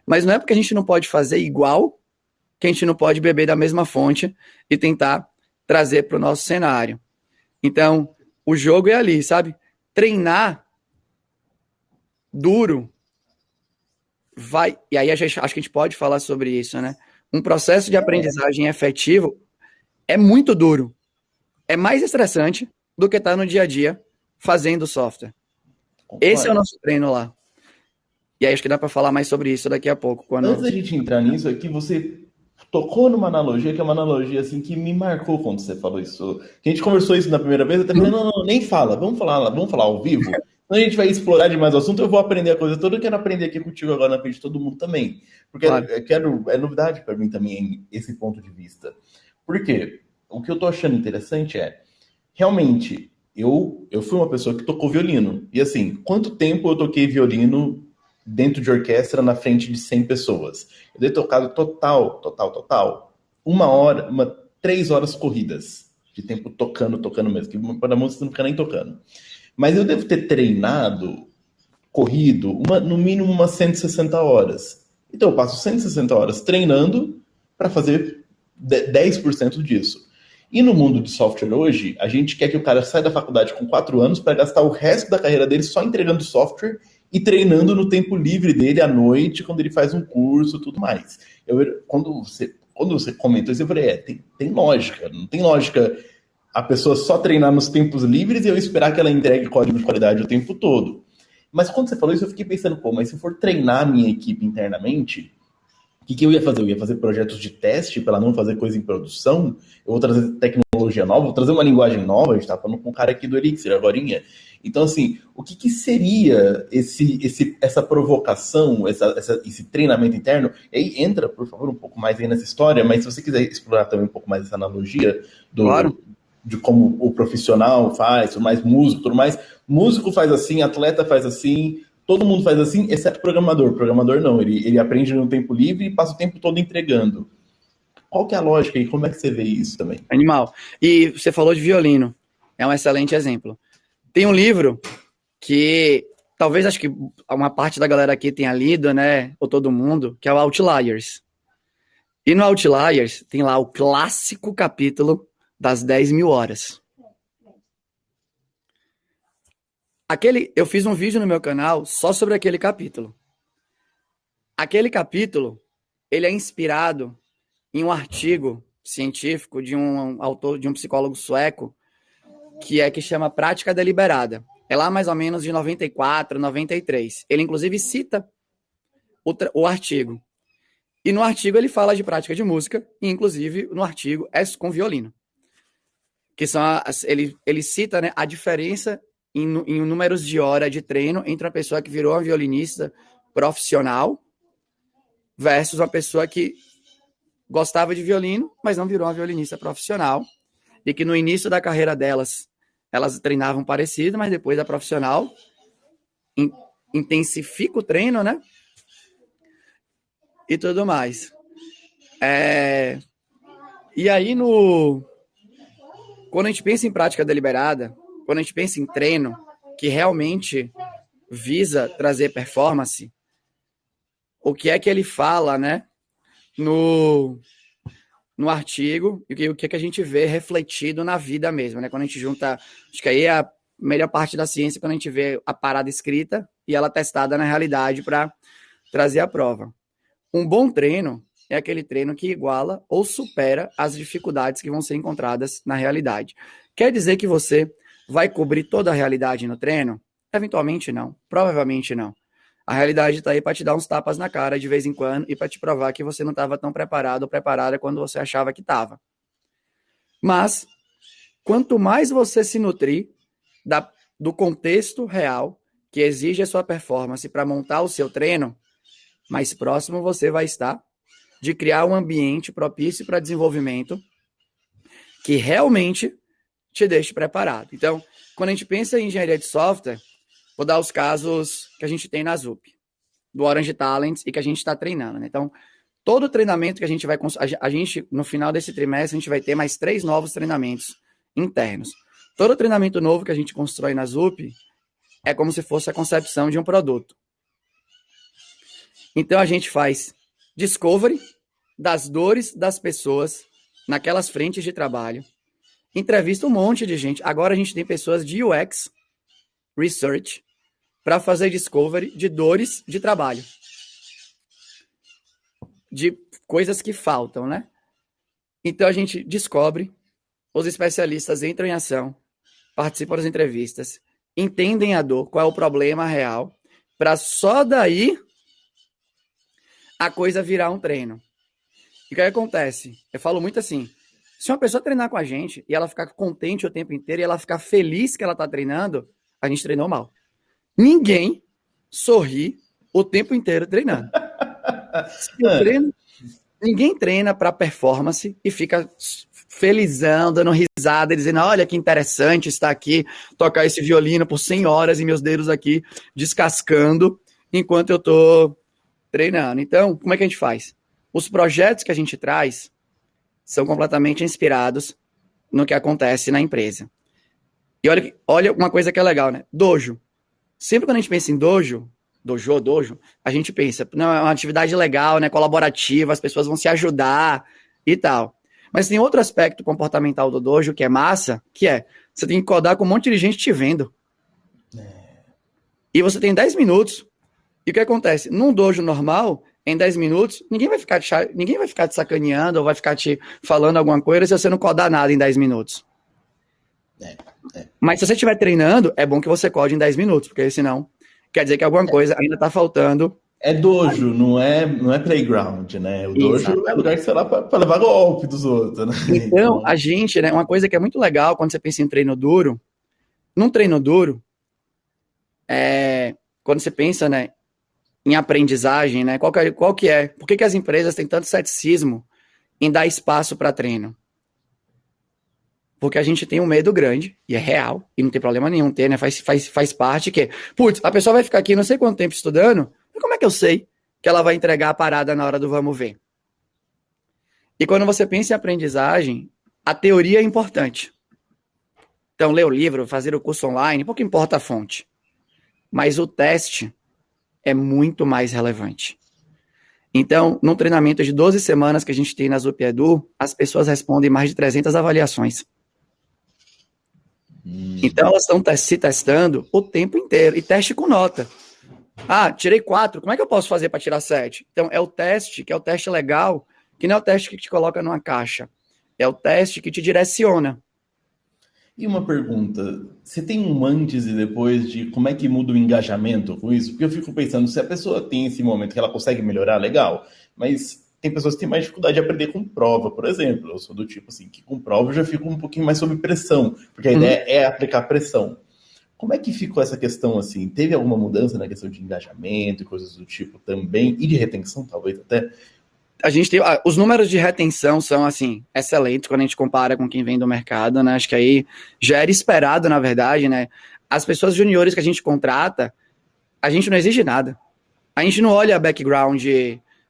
[SPEAKER 2] Mas não é porque a gente não pode fazer igual que a gente não pode beber da mesma fonte e tentar trazer para o nosso cenário. Então, o jogo é ali, sabe? Treinar duro vai... E aí acho que a gente pode falar sobre isso, né? Um processo de aprendizagem efetivo é muito duro. É mais estressante do que estar no dia a dia fazendo software. Esse é o nosso treino lá. E aí acho que dá para falar mais sobre isso daqui a pouco.
[SPEAKER 1] Antes da gente entrar nisso aqui, você tocou numa analogia, que é uma analogia assim que me marcou quando você falou isso. Que a gente conversou isso na primeira vez, eu até falei, não, nem fala, vamos falar ao vivo. Então a gente vai explorar demais o assunto, eu vou aprender a coisa toda, eu quero aprender aqui contigo agora na frente de todo mundo também. Porque claro, é novidade para mim também esse ponto de vista. Por quê? O que eu tô achando interessante é, realmente, eu fui uma pessoa que tocou violino. E assim, quanto tempo eu toquei violino dentro de orquestra na frente de 100 pessoas? Eu dei tocado total, 3 horas corridas de tempo tocando mesmo, que para a música não fica nem tocando. Mas eu devo ter treinado, corrido, no mínimo umas 160 horas. Então eu passo 160 horas treinando para fazer 10% disso. E no mundo de software hoje, a gente quer que o cara saia da faculdade com 4 anos para gastar o resto da carreira dele só entregando software e treinando no tempo livre dele à noite, quando ele faz um curso e tudo mais. Quando você comentou isso, eu falei, tem lógica. Não tem lógica a pessoa só treinar nos tempos livres e eu esperar que ela entregue código de qualidade o tempo todo. Mas quando você falou isso, eu fiquei pensando, pô, mas se eu for treinar a minha equipe internamente, o que eu ia fazer? Eu ia fazer projetos de teste para não fazer coisa em produção, eu vou trazer tecnologia nova, vou trazer uma linguagem nova, a gente tá falando com um cara aqui do Elixir agorinha. Então, assim, o que seria essa provocação, esse treinamento interno? E aí entra, por favor, um pouco mais aí nessa história, mas se você quiser explorar também um pouco mais essa analogia
[SPEAKER 2] Claro.
[SPEAKER 1] de como o profissional faz, mais músico, tudo mais. Músico faz assim, atleta faz assim, todo mundo faz assim, exceto programador. Programador não, ele aprende no tempo livre e passa o tempo todo entregando. Qual que é a lógica e como é que você vê isso também?
[SPEAKER 2] Animal. E você falou de violino. É um excelente exemplo. Tem um livro que talvez acho que uma parte da galera aqui tenha lido, né? Ou todo mundo, que é o Outliers. E no Outliers tem lá o clássico capítulo das 10.000 horas. Eu fiz um vídeo no meu canal só sobre aquele capítulo. Aquele capítulo, ele é inspirado em um artigo científico de um autor, de um psicólogo sueco, que chama Prática Deliberada. É lá mais ou menos de 94, 93. Ele inclusive cita o artigo. E no artigo ele fala de prática de música, e inclusive no artigo é com violino. Que são ele cita, né, a diferença em números de hora de treino entre uma pessoa que virou uma violinista profissional versus uma pessoa que gostava de violino, mas não virou uma violinista profissional, e que no início da carreira delas, elas treinavam parecido, mas depois da profissional intensifica o treino, né? E tudo mais. E aí, quando a gente pensa em prática deliberada, quando a gente pensa em treino que realmente visa trazer performance, o que é que ele fala, né, no artigo, e o que é que a gente vê refletido na vida mesmo, né? Quando a gente junta, acho que aí é a melhor parte da ciência, quando a gente vê a parada escrita e ela testada na realidade para trazer a prova. Um bom treino é aquele treino que iguala ou supera as dificuldades que vão ser encontradas na realidade. Quer dizer que você vai cobrir toda a realidade no treino? Eventualmente não, provavelmente não. A realidade está aí para te dar uns tapas na cara de vez em quando e para te provar que você não estava tão preparado ou preparada quando você achava que estava. Mas, quanto mais você se nutrir do contexto real que exige a sua performance para montar o seu treino, mais próximo você vai estar de criar um ambiente propício para desenvolvimento que realmente te deixe preparado. Então, quando a gente pensa em engenharia de software, vou dar os casos que a gente tem na ZUP, do Orange Talents e que a gente está treinando, né? Então, todo treinamento que a gente vai... A gente, no final desse trimestre, a gente vai ter mais 3 novos treinamentos internos. Todo treinamento novo que a gente constrói na ZUP é como se fosse a concepção de um produto. Então, a gente faz discovery das dores das pessoas naquelas frentes de trabalho, entrevista um monte de gente. Agora a gente tem pessoas de UX Research para fazer discovery de dores de trabalho, de coisas que faltam, né? Então a gente descobre, os especialistas entram em ação, participam das entrevistas, entendem a dor, qual é o problema real, para só daí a coisa virar um treino. E o que acontece? Eu falo muito assim, se uma pessoa treinar com a gente e ela ficar contente o tempo inteiro e ela ficar feliz que ela está treinando, a gente treinou mal. Ninguém sorri o tempo inteiro treinando. Ninguém treina para performance e fica felizão, dando risada, dizendo, olha que interessante estar aqui, tocar esse violino por 100 horas e meus dedos aqui descascando enquanto eu estou treinando. Então, como é que a gente faz? Os projetos que a gente traz são completamente inspirados no que acontece na empresa. E olha uma coisa que é legal, né? Dojo. Sempre quando a gente pensa em dojo, a gente pensa, não, é uma atividade legal, né, colaborativa, as pessoas vão se ajudar e tal. Mas tem outro aspecto comportamental do dojo que é massa, que é, você tem que codar com um monte de gente te vendo. E você tem 10 minutos. E o que acontece? Num dojo normal, em 10 minutos, ninguém vai ficar te sacaneando ou vai ficar te falando alguma coisa se você não codar nada em 10 minutos. Mas se você estiver treinando, é bom que você code em 10 minutos, porque senão quer dizer que alguma coisa ainda está faltando.
[SPEAKER 1] É dojo, não é playground, né? O dojo é lugar
[SPEAKER 2] Exatamente.
[SPEAKER 1] que você vai lá pra levar golpe dos outros, né?
[SPEAKER 2] Então,
[SPEAKER 1] Então,
[SPEAKER 2] a gente, né, uma coisa que é muito legal quando você pensa em treino duro, num treino duro, quando você pensa, né, em aprendizagem, né, qual que é? Por que que as empresas têm tanto ceticismo em dar espaço para treino? Porque a gente tem um medo grande, e é real, e não tem problema nenhum ter, né? Faz parte que, putz, a pessoa vai ficar aqui não sei quanto tempo estudando, mas como é que eu sei que ela vai entregar a parada na hora do vamos ver? E quando você pensa em aprendizagem, a teoria é importante. Então, ler o livro, fazer o curso online, pouco importa a fonte. Mas o teste é muito mais relevante. Então, num treinamento de 12 semanas que a gente tem na Zup Edu, as pessoas respondem mais de 300 avaliações. Então, elas estão se testando o tempo inteiro. E teste com nota. Ah, tirei 4. Como é que eu posso fazer para tirar 7? Então, é o teste, que é o teste legal, que não é o teste que te coloca numa caixa. É o teste que te direciona.
[SPEAKER 1] e uma pergunta, você tem um antes e depois de como é que muda o engajamento com isso? Porque eu fico pensando, se a pessoa tem esse momento que ela consegue melhorar, legal, mas tem pessoas que têm mais dificuldade de aprender com prova, por exemplo. Eu sou do tipo assim, que com prova eu já fico um pouquinho mais sob pressão, porque a
[SPEAKER 2] Uhum.
[SPEAKER 1] ideia é aplicar pressão. Como é que ficou essa questão assim? Teve alguma mudança na questão de engajamento e coisas do tipo também, e de retenção, talvez até?
[SPEAKER 2] A gente tem, os números de retenção são assim excelentes quando a gente compara com quem vem do mercado, né? Acho que aí já era esperado, na verdade, né? As pessoas juniores que a gente contrata, a gente não exige nada. A gente não olha background,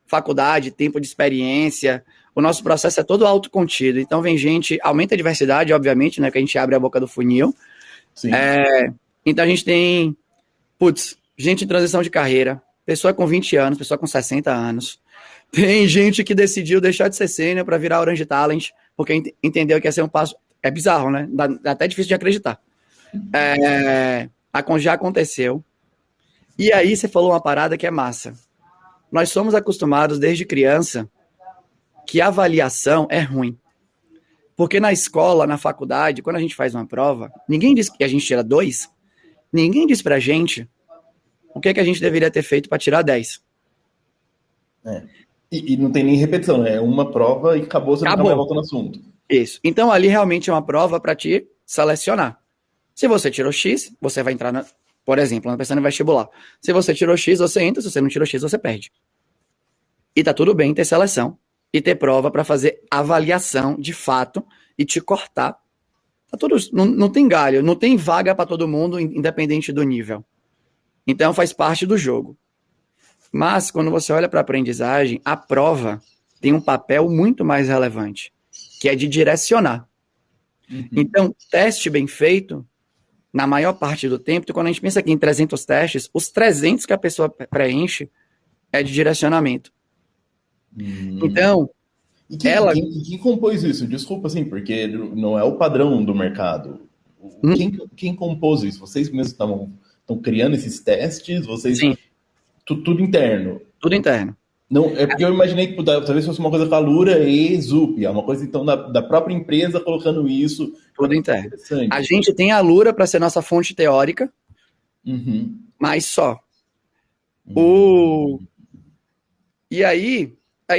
[SPEAKER 2] faculdade, tempo de experiência. O nosso processo é todo autocontido. Então vem gente, aumenta a diversidade, obviamente, né? Que a gente abre a boca do funil.
[SPEAKER 1] Sim.
[SPEAKER 2] Então a gente tem, putz, gente em transição de carreira, pessoa com 20 anos, pessoa com 60 anos. Tem gente que decidiu deixar de ser sênior para virar Orange Talent, porque entendeu que ia ser um passo. É bizarro, né? Dá até difícil de acreditar. Já aconteceu. E aí você falou uma parada que é massa. Nós somos acostumados desde criança que a avaliação é ruim. Porque na escola, na faculdade, quando a gente faz uma prova, ninguém diz que a gente tira 2, ninguém diz pra gente o que a gente deveria ter feito para tirar 10.
[SPEAKER 1] É. E não tem nem repetição, né? É uma prova e acabou, você nunca mais
[SPEAKER 2] Acabou.
[SPEAKER 1] volta no assunto.
[SPEAKER 2] Isso. Então ali realmente é uma prova para te selecionar. Se você tirou X, você vai entrar na, por exemplo, na pensando em vestibular. Se você tirou X, você entra, se você não tirou X, você perde. E tá tudo bem ter seleção e ter prova para fazer avaliação de fato e te cortar. Tá tudo, não tem galho, não tem vaga para todo mundo, independente do nível. Então faz parte do jogo. Mas quando você olha para a aprendizagem, a prova tem um papel muito mais relevante, que é de direcionar. Então, teste bem feito, na maior parte do tempo, quando a gente pensa aqui em 300 testes, os 300 que a pessoa preenche é de direcionamento. Então,
[SPEAKER 1] E
[SPEAKER 2] ela.
[SPEAKER 1] quem compôs isso? Desculpa, assim, porque não é o padrão do mercado. Quem compôs isso? Vocês mesmos estão criando esses testes? Vocês.
[SPEAKER 2] Sim,
[SPEAKER 1] Tudo interno.
[SPEAKER 2] tudo interno.
[SPEAKER 1] Não, é porque eu imaginei que talvez fosse uma coisa com a Lura e Zup, é uma coisa então da própria empresa colocando isso.
[SPEAKER 2] Tudo interno. A
[SPEAKER 1] Interessante.
[SPEAKER 2] gente tem a Lura para ser nossa fonte teórica,
[SPEAKER 1] Uhum.
[SPEAKER 2] mas só. O... E aí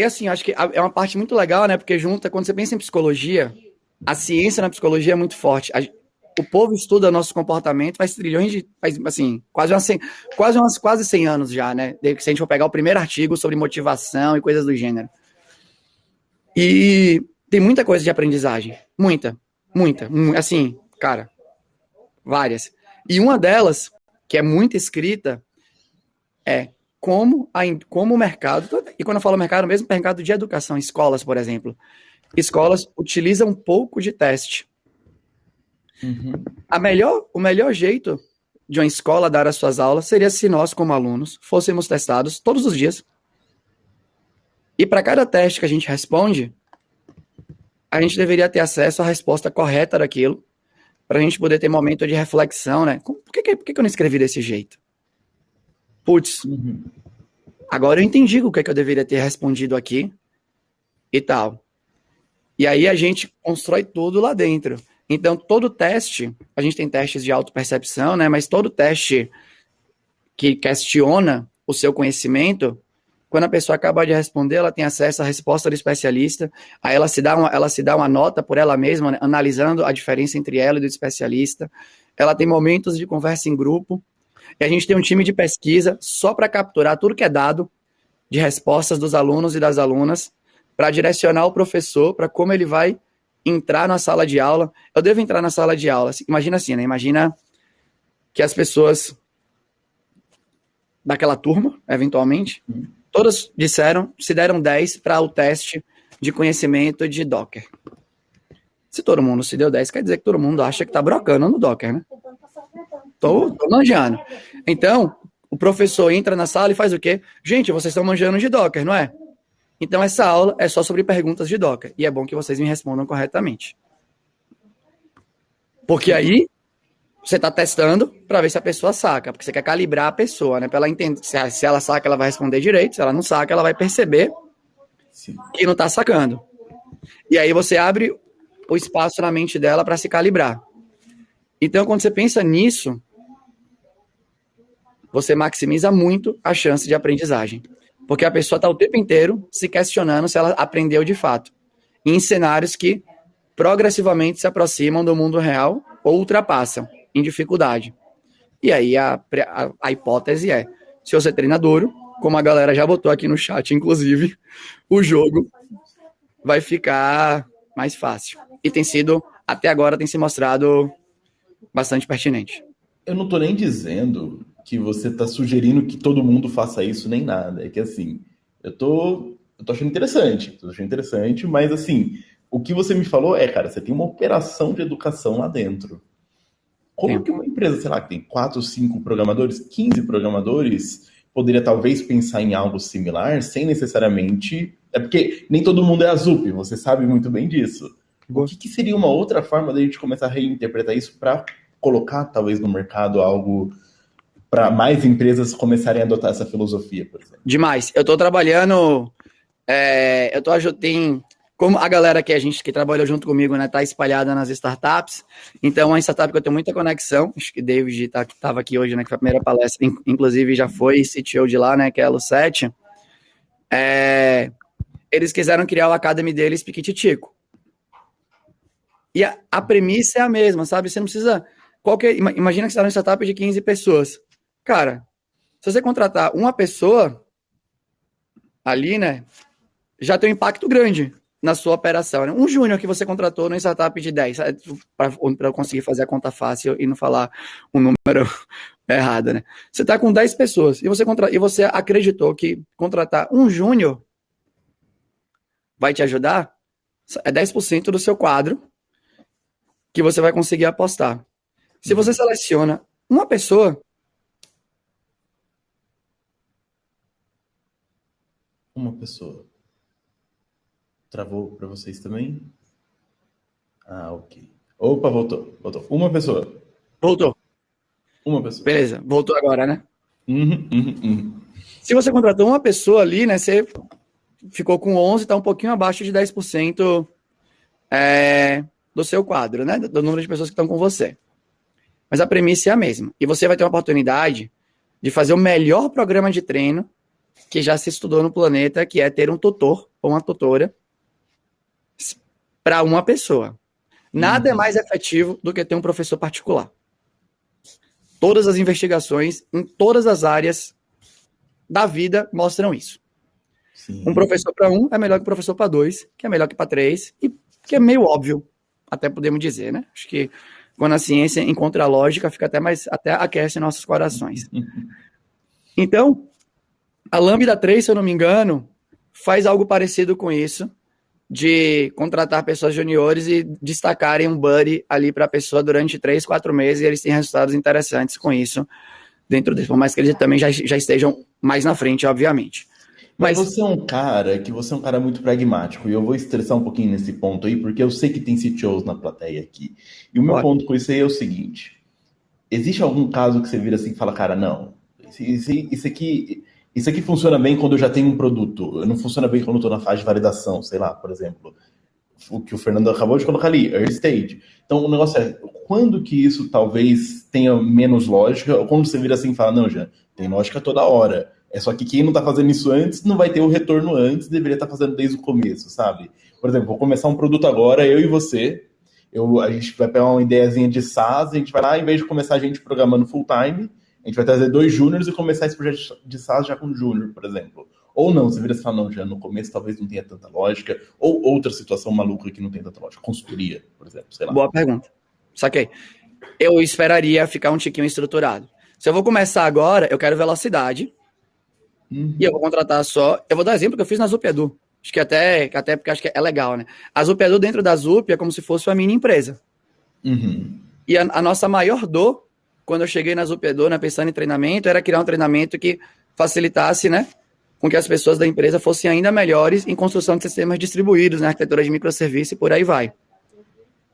[SPEAKER 2] assim, acho que é uma parte muito legal, né? Porque junta, quando você pensa em psicologia, a ciência na psicologia é muito forte. O povo estuda nosso comportamento faz trilhões de. Faz, assim, quase 100 anos já, né? Se a gente for pegar o primeiro artigo sobre motivação e coisas do gênero. E tem muita coisa de aprendizagem. Muita. Muita. Assim, cara, várias. E uma delas, que é muito escrita, é como o mercado, e quando eu falo mercado, mesmo mercado de educação, escolas, por exemplo, escolas utilizam um pouco de teste. O melhor jeito de uma escola dar as suas aulas seria se nós, como alunos, fôssemos testados todos os dias. E para cada teste que a gente responde, a gente deveria ter acesso à resposta correta daquilo, para a gente poder ter momento de reflexão, né? Por que eu não escrevi desse jeito? Putz, agora eu entendi o que eu deveria ter respondido aqui e tal. E aí a gente constrói tudo lá dentro. Então, todo teste, a gente tem testes de autopercepção, né? Mas todo teste que questiona o seu conhecimento, quando a pessoa acaba de responder, ela tem acesso à resposta do especialista, aí ela se dá uma nota por ela mesma, né, analisando a diferença entre ela e do especialista. Ela tem momentos de conversa em grupo, e a gente tem um time de pesquisa só para capturar tudo que é dado de respostas dos alunos e das alunas, para direcionar o professor para como ele vai entrar na sala de aula. Eu devo entrar na sala de aula. Imagina assim, né? Imagina que as pessoas daquela turma, eventualmente, todas se deram 10 para o teste de conhecimento de Docker. Se todo mundo se deu 10, quer dizer que todo mundo acha que está brocando no Docker, né? Tô manjando. Então, o professor entra na sala e faz o quê? Gente, vocês estão manjando de Docker, não é? Então, essa aula é só sobre perguntas de Docker. E é bom que vocês me respondam corretamente. Porque aí, você está testando para ver se a pessoa saca. Porque você quer calibrar a pessoa, né? Para ela entender. Se ela saca, ela vai responder direito. Se ela não saca, ela vai perceber que não está sacando. E aí você abre o espaço na mente dela para se calibrar. Então, quando você pensa nisso, você maximiza muito a chance de aprendizagem. Porque a pessoa está o tempo inteiro se questionando se ela aprendeu de fato. Em cenários que progressivamente se aproximam do mundo real ou ultrapassam em dificuldade. E aí a hipótese é, se você treina duro, como a galera já botou aqui no chat, inclusive, o jogo vai ficar mais fácil. E tem sido, até agora, tem se mostrado bastante pertinente.
[SPEAKER 1] Eu não tô nem dizendo que você tá sugerindo que todo mundo faça isso, nem nada. É que assim, eu tô achando interessante, mas assim, o que você me falou é, cara, você tem uma operação de educação lá dentro. Como que uma empresa, sei lá, que tem 4, 5 programadores, 15 programadores, poderia talvez pensar em algo similar sem necessariamente... É porque nem todo mundo é a Zup, você sabe muito bem disso. O que seria uma outra forma da gente começar a reinterpretar isso para colocar, talvez, no mercado algo para mais empresas começarem a adotar essa filosofia, por exemplo?
[SPEAKER 2] Demais. Eu estou trabalhando... tem... Como a galera que trabalhou junto comigo, né, tá espalhada nas startups, então é uma startup que eu tenho muita conexão, acho que David estava aqui hoje, né, que foi a primeira palestra, inclusive já foi CTO de lá, né, que é a Lucete. Eles quiseram criar o Academy deles Piquititico. E a premissa é a mesma, sabe? Você não precisa... Imagina que você está numa startup de 15 pessoas. Cara, se você contratar uma pessoa ali, né, já tem um impacto grande na sua operação. Né? Um júnior que você contratou numa startup de 10, para eu conseguir fazer a conta fácil e não falar um número errado, né? Você está com 10 pessoas e você acreditou que contratar um júnior vai te ajudar? É 10% do seu quadro que você vai conseguir apostar. Se você seleciona uma pessoa...
[SPEAKER 1] Uma pessoa. Travou para vocês também? Ah, ok. Opa, voltou. Uma pessoa.
[SPEAKER 2] Voltou.
[SPEAKER 1] Uma pessoa.
[SPEAKER 2] Beleza, voltou agora, né?
[SPEAKER 1] Uhum.
[SPEAKER 2] Se você contratou uma pessoa ali, né, você ficou com 11, está um pouquinho abaixo de 10% do seu quadro, né? Do número de pessoas que estão com você. Mas a premissa é a mesma. E você vai ter uma oportunidade de fazer o melhor programa de treino que já se estudou no planeta, que é ter um tutor ou uma tutora para uma pessoa. Nada é mais efetivo do que ter um professor particular. Todas as investigações em todas as áreas da vida mostram isso. Sim. Um professor para 1 é melhor que um professor para 2, que é melhor que para 3, e que é meio óbvio, até podemos dizer, né? Acho que quando a ciência encontra a lógica, fica até aquece nossos corações. Então, a Lambda 3, se eu não me engano, faz algo parecido com isso, de contratar pessoas juniores e destacarem um buddy ali para a pessoa durante 3, 4 meses, e eles têm resultados interessantes com isso dentro deles, por mais que eles também já estejam mais na frente, obviamente.
[SPEAKER 1] Mas você é um cara muito pragmático, e eu vou estressar um pouquinho nesse ponto aí, porque eu sei que tem CTOs na plateia aqui. E o meu ponto com isso aí é o seguinte: existe algum caso que você vira assim e fala, cara, não, isso aqui funciona bem quando eu já tenho um produto, não funciona bem quando eu estou na fase de validação, sei lá, por exemplo. o que o Fernando acabou de colocar ali, early stage. Então o negócio é, quando que isso talvez tenha menos lógica, ou quando você vira assim e fala, não, já tem lógica toda hora. É só que quem não tá fazendo isso antes não vai ter o retorno antes, deveria estar fazendo desde o começo, sabe? Por exemplo, vou começar um produto agora, eu e você. A gente vai pegar uma ideiazinha de SaaS, a gente vai lá, em vez de começar a gente programando full time, a gente vai trazer 2 júniores e começar esse projeto de SaaS já com júnior, por exemplo. Ou não, você vira e fala, não, já no começo talvez não tenha tanta lógica, ou outra situação maluca que não tem tanta lógica, consultoria, por exemplo, sei lá.
[SPEAKER 2] Boa pergunta. Saquei. Eu esperaria ficar um tiquinho estruturado. Se eu vou começar agora, eu quero velocidade, e eu vou contratar só. Eu vou dar exemplo que eu fiz na Zup Edu. Acho que até porque acho que é legal, né? A Zup Edu dentro da Zup é como se fosse uma mini empresa. E a nossa maior dor, quando eu cheguei na Zup Edu, né, pensando em treinamento, era criar um treinamento que facilitasse, né, com que as pessoas da empresa fossem ainda melhores em construção de sistemas distribuídos, né, arquitetura de microserviço e por aí vai.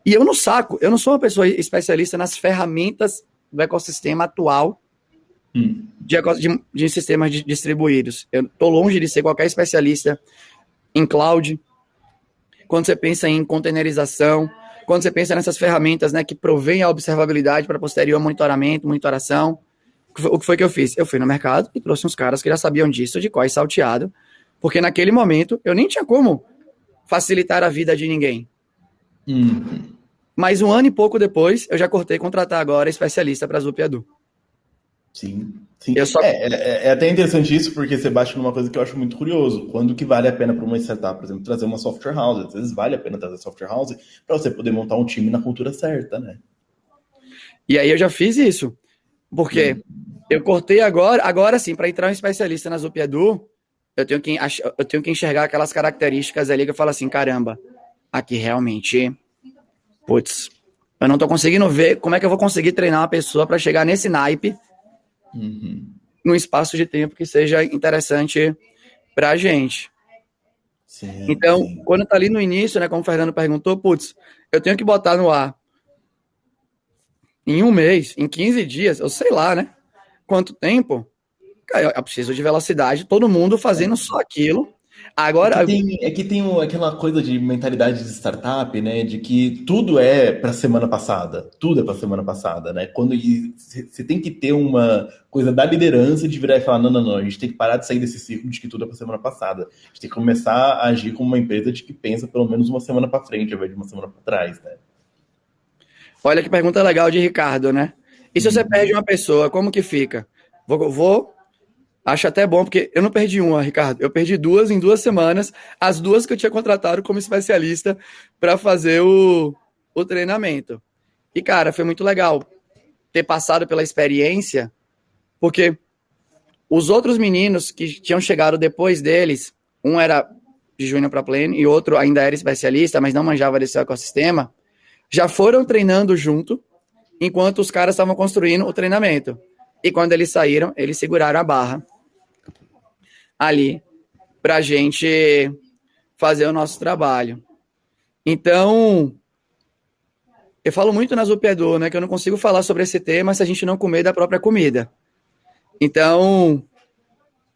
[SPEAKER 2] E eu não saco, eu não sou uma pessoa especialista nas ferramentas do ecossistema atual de sistemas distribuídos. Eu estou longe de ser qualquer especialista em cloud. Quando você pensa em containerização, quando você pensa nessas ferramentas, né, que provêm a observabilidade para posterior monitoramento, monitoração, o que foi que eu fiz? Eu fui no mercado e trouxe uns caras que já sabiam disso, de COI salteado, porque naquele momento eu nem tinha como facilitar a vida de ninguém. Mas um ano e pouco depois, eu já cortei contratar agora especialista para Zup Edu.
[SPEAKER 1] Sim, sim. É até interessante isso, porque você bate numa coisa que eu acho muito curioso. Quando que vale a pena para uma startup, por exemplo, trazer uma software house? Às vezes vale a pena trazer software house para você poder montar um time na cultura certa, né?
[SPEAKER 2] E aí eu já fiz isso. Porque eu cortei agora sim, para entrar um especialista na Zup Edu, eu tenho que enxergar aquelas características ali que eu falo assim, caramba, aqui realmente, putz, eu não tô conseguindo ver como é que eu vou conseguir treinar uma pessoa para chegar nesse naipe num espaço de tempo que seja interessante pra gente.
[SPEAKER 1] Sim,
[SPEAKER 2] então,
[SPEAKER 1] sim.
[SPEAKER 2] Quando tá ali no início, né, como o Fernando perguntou, putz, eu tenho que botar no ar em um mês, em 15 dias, eu sei lá, né? Quanto tempo? Cara, eu preciso de velocidade, todo mundo fazendo só aquilo. Agora,
[SPEAKER 1] Aquela coisa de mentalidade de startup, né? De que tudo é para semana passada. Tudo é para semana passada, né? Quando você tem que ter uma coisa da liderança de virar e falar: não, não, não, a gente tem que parar de sair desse ciclo de que tudo é para semana passada. A gente tem que começar a agir como uma empresa de que pensa pelo menos uma semana para frente, ao invés de uma semana para trás, né?
[SPEAKER 2] olha que pergunta legal de Ricardo, né? E se você perde uma pessoa, como que fica? Acho até bom, porque eu não perdi uma, Ricardo. Eu perdi 2 em 2 semanas, as 2 que eu tinha contratado como especialista para fazer o treinamento. E, cara, foi muito legal ter passado pela experiência, porque os outros meninos que tinham chegado depois deles, um era de júnior para pleno e outro ainda era especialista, mas não manjava desse ecossistema, já foram treinando junto, enquanto os caras estavam construindo o treinamento. E quando eles saíram, eles seguraram a barra ali pra gente fazer o nosso trabalho. Então, eu falo muito na Zup Edu, né, que eu não consigo falar sobre esse tema se a gente não comer da própria comida. Então,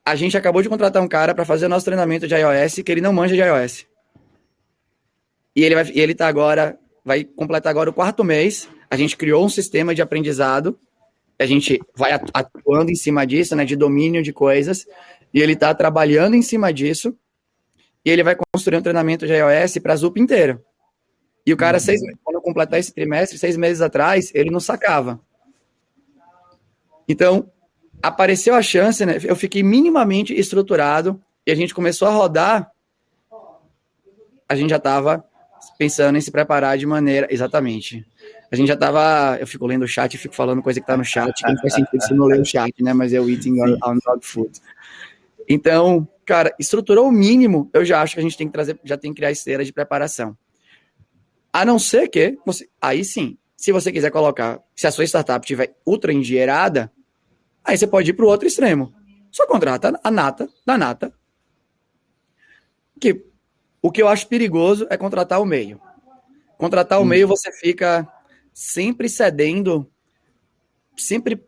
[SPEAKER 2] a gente acabou de contratar um cara para fazer o nosso treinamento de iOS, que ele não manja de iOS. E ele tá agora, vai completar agora o 4º mês. A gente criou um sistema de aprendizado. A gente vai atuando em cima disso, né, de domínio de coisas. E ele tá trabalhando em cima disso. E ele vai construir um treinamento de iOS para a Zup inteira. E o cara, quando eu completar esse trimestre, 6 meses atrás, ele não sacava. Então, apareceu a chance, né? Eu fiquei minimamente estruturado e a gente começou a rodar. A gente já estava pensando em se preparar de maneira. Exatamente. A gente já estava. Eu fico lendo o chat e fico falando coisa que está no chat, que não faz sentido se não ler o chat, né? Mas eu eating on dog food. Então, cara, estruturou o mínimo, eu já acho que a gente tem que trazer, já tem que criar esteira de preparação. A não ser que, aí sim, se você quiser colocar, se a sua startup estiver ultra engenheirada, aí você pode ir para o outro extremo. Só contrata a nata da nata. O que eu acho perigoso é contratar o meio. Contratar o meio, você fica sempre cedendo, sempre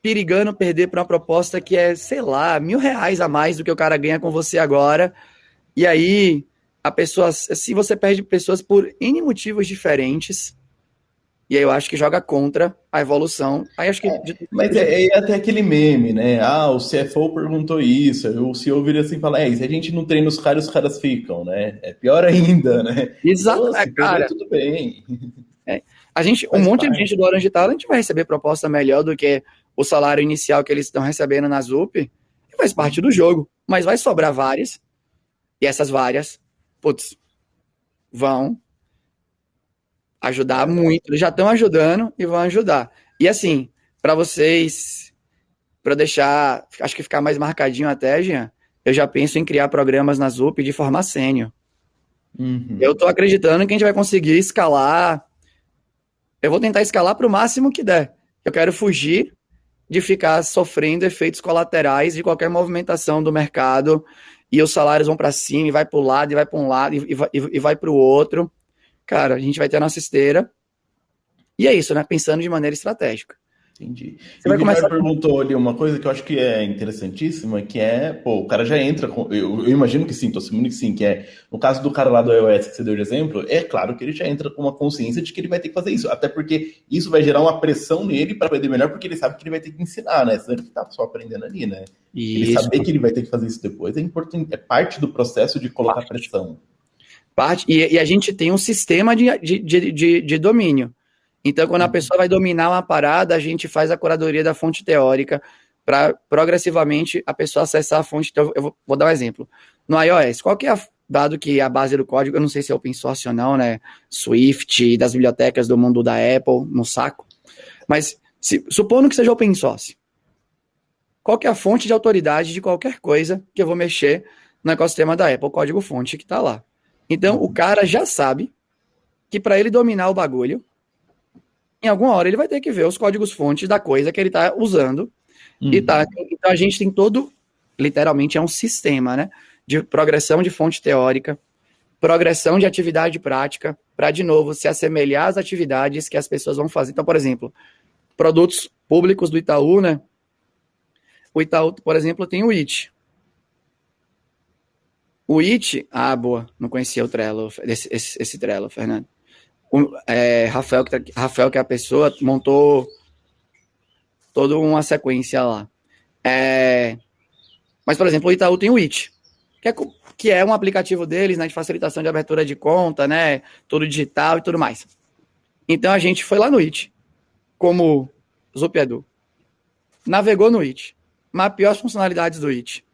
[SPEAKER 2] perigando perder para uma proposta que é, sei lá, R$1.000 a mais do que o cara ganha com você agora. E aí se você perde pessoas por N motivos diferentes, e aí eu acho que joga contra a evolução. Aí acho que
[SPEAKER 1] Mas é até aquele meme, né? Ah, o CFO perguntou isso, aí o CEO vira assim e fala, e se a gente não treina os caras ficam, né? É pior ainda, né?
[SPEAKER 2] exato,
[SPEAKER 1] Então, se perder,
[SPEAKER 2] cara.
[SPEAKER 1] tudo bem.
[SPEAKER 2] Um
[SPEAKER 1] Faz
[SPEAKER 2] monte de gente
[SPEAKER 1] parte.
[SPEAKER 2] do Orange Talent vai receber proposta melhor do que o salário inicial que eles estão recebendo na ZUP, e faz parte do jogo. Mas vai sobrar várias, e essas várias, putz, vão ajudar muito. Eles já estão ajudando e vão ajudar. E assim, para vocês, para deixar, acho que ficar mais marcadinho até, Jean, eu já penso em criar programas na ZUP de forma sênior. Eu
[SPEAKER 1] Uhum.
[SPEAKER 2] estou acreditando que a gente vai conseguir escalar. Eu vou tentar escalar para o máximo que der. Eu quero fugir de ficar sofrendo efeitos colaterais de qualquer movimentação do mercado e os salários vão para cima e vai para o lado e vai para um lado e vai para o outro. Cara, a gente vai ter a nossa esteira e é isso, né? Pensando de maneira estratégica.
[SPEAKER 1] Entendi.
[SPEAKER 2] Você
[SPEAKER 1] E o
[SPEAKER 2] vai
[SPEAKER 1] Guilherme
[SPEAKER 2] começar.
[SPEAKER 1] perguntou ali uma coisa que eu acho que é interessantíssima, que é, pô, o cara já entra com. Eu imagino que sim, tô assumindo que sim, que é, no caso do cara lá do iOS que você deu de exemplo, é claro que ele já entra com uma consciência de que ele vai ter que fazer isso. Até porque isso vai gerar uma pressão nele para aprender melhor, porque ele sabe que ele vai ter que ensinar, né? Senão ele tá só aprendendo ali, né? Ele
[SPEAKER 2] Isso,
[SPEAKER 1] saber que ele vai ter que fazer isso depois é importante, é parte do processo de colocar pressão.
[SPEAKER 2] e a gente tem um sistema de domínio. Então, quando a pessoa vai dominar uma parada, a gente faz a curadoria da fonte teórica para progressivamente a pessoa acessar a fonte. Então, eu vou dar um exemplo. No iOS, qual que é dado que a base do código, eu não sei se é open source ou não, né? Swift, das bibliotecas do mundo da Apple, no saco. Mas, supondo que seja open source, qual que é a fonte de autoridade de qualquer coisa que eu vou mexer no ecossistema da Apple, o código-fonte que está lá. Então, o cara já sabe que para ele dominar o bagulho, em alguma hora ele vai ter que ver os códigos-fontes da coisa que ele está usando. Então a gente tem todo, literalmente é um sistema, né? De progressão de fonte teórica, progressão de atividade prática, para, de novo, se assemelhar às atividades que as pessoas vão fazer. Então, por exemplo, produtos públicos do Itaú, né? O Itaú, por exemplo, tem o IT. O IT, boa, não conhecia o Trello, esse Trello, Fernando. Rafael, que é a pessoa, montou toda uma sequência lá. Mas, por exemplo, o Itaú tem o IT, que é um aplicativo deles, né, de facilitação de abertura de conta, né, tudo digital e tudo mais. Então a gente foi lá no IT, como Zupedu, navegou no IT, mapeou as funcionalidades do IT.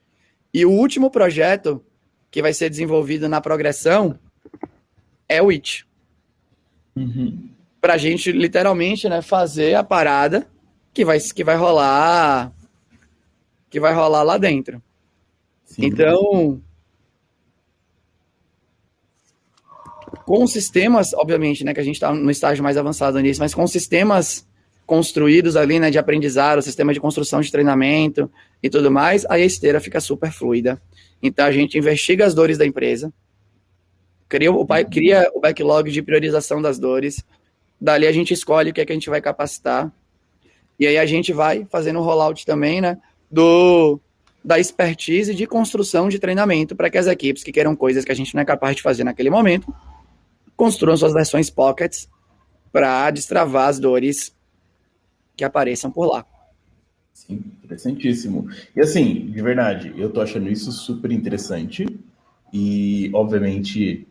[SPEAKER 2] E o último projeto que vai ser desenvolvido na progressão é o IT. Pra gente, literalmente, né, fazer a parada que vai rolar lá dentro. Sim. Então, com sistemas, obviamente, né, que a gente está no estágio mais avançado nisso, mas com sistemas construídos ali, né, de aprendizado, sistema de construção de treinamento e tudo mais, aí a esteira fica super fluida. Então, a gente investiga as dores da empresa, cria o backlog de priorização das dores, dali a gente escolhe o que é que a gente vai capacitar, e aí a gente vai fazendo o rollout também, né, da expertise de construção de treinamento para que as equipes que queiram coisas que a gente não é capaz de fazer naquele momento, construam suas versões pockets para destravar as dores que apareçam por lá.
[SPEAKER 1] Sim, interessantíssimo. E assim, de verdade, eu tô achando isso super interessante e, obviamente,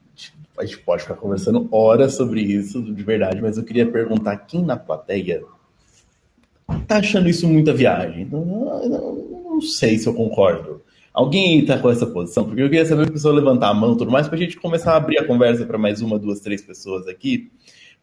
[SPEAKER 1] a gente pode ficar conversando horas sobre isso, de verdade, mas eu queria perguntar quem na plateia tá achando isso muita viagem. Não sei se eu concordo. Alguém tá com essa posição? Porque eu queria saber se a pessoa levantar a mão e tudo mais, pra gente começar a abrir a conversa para mais uma, duas, três pessoas aqui.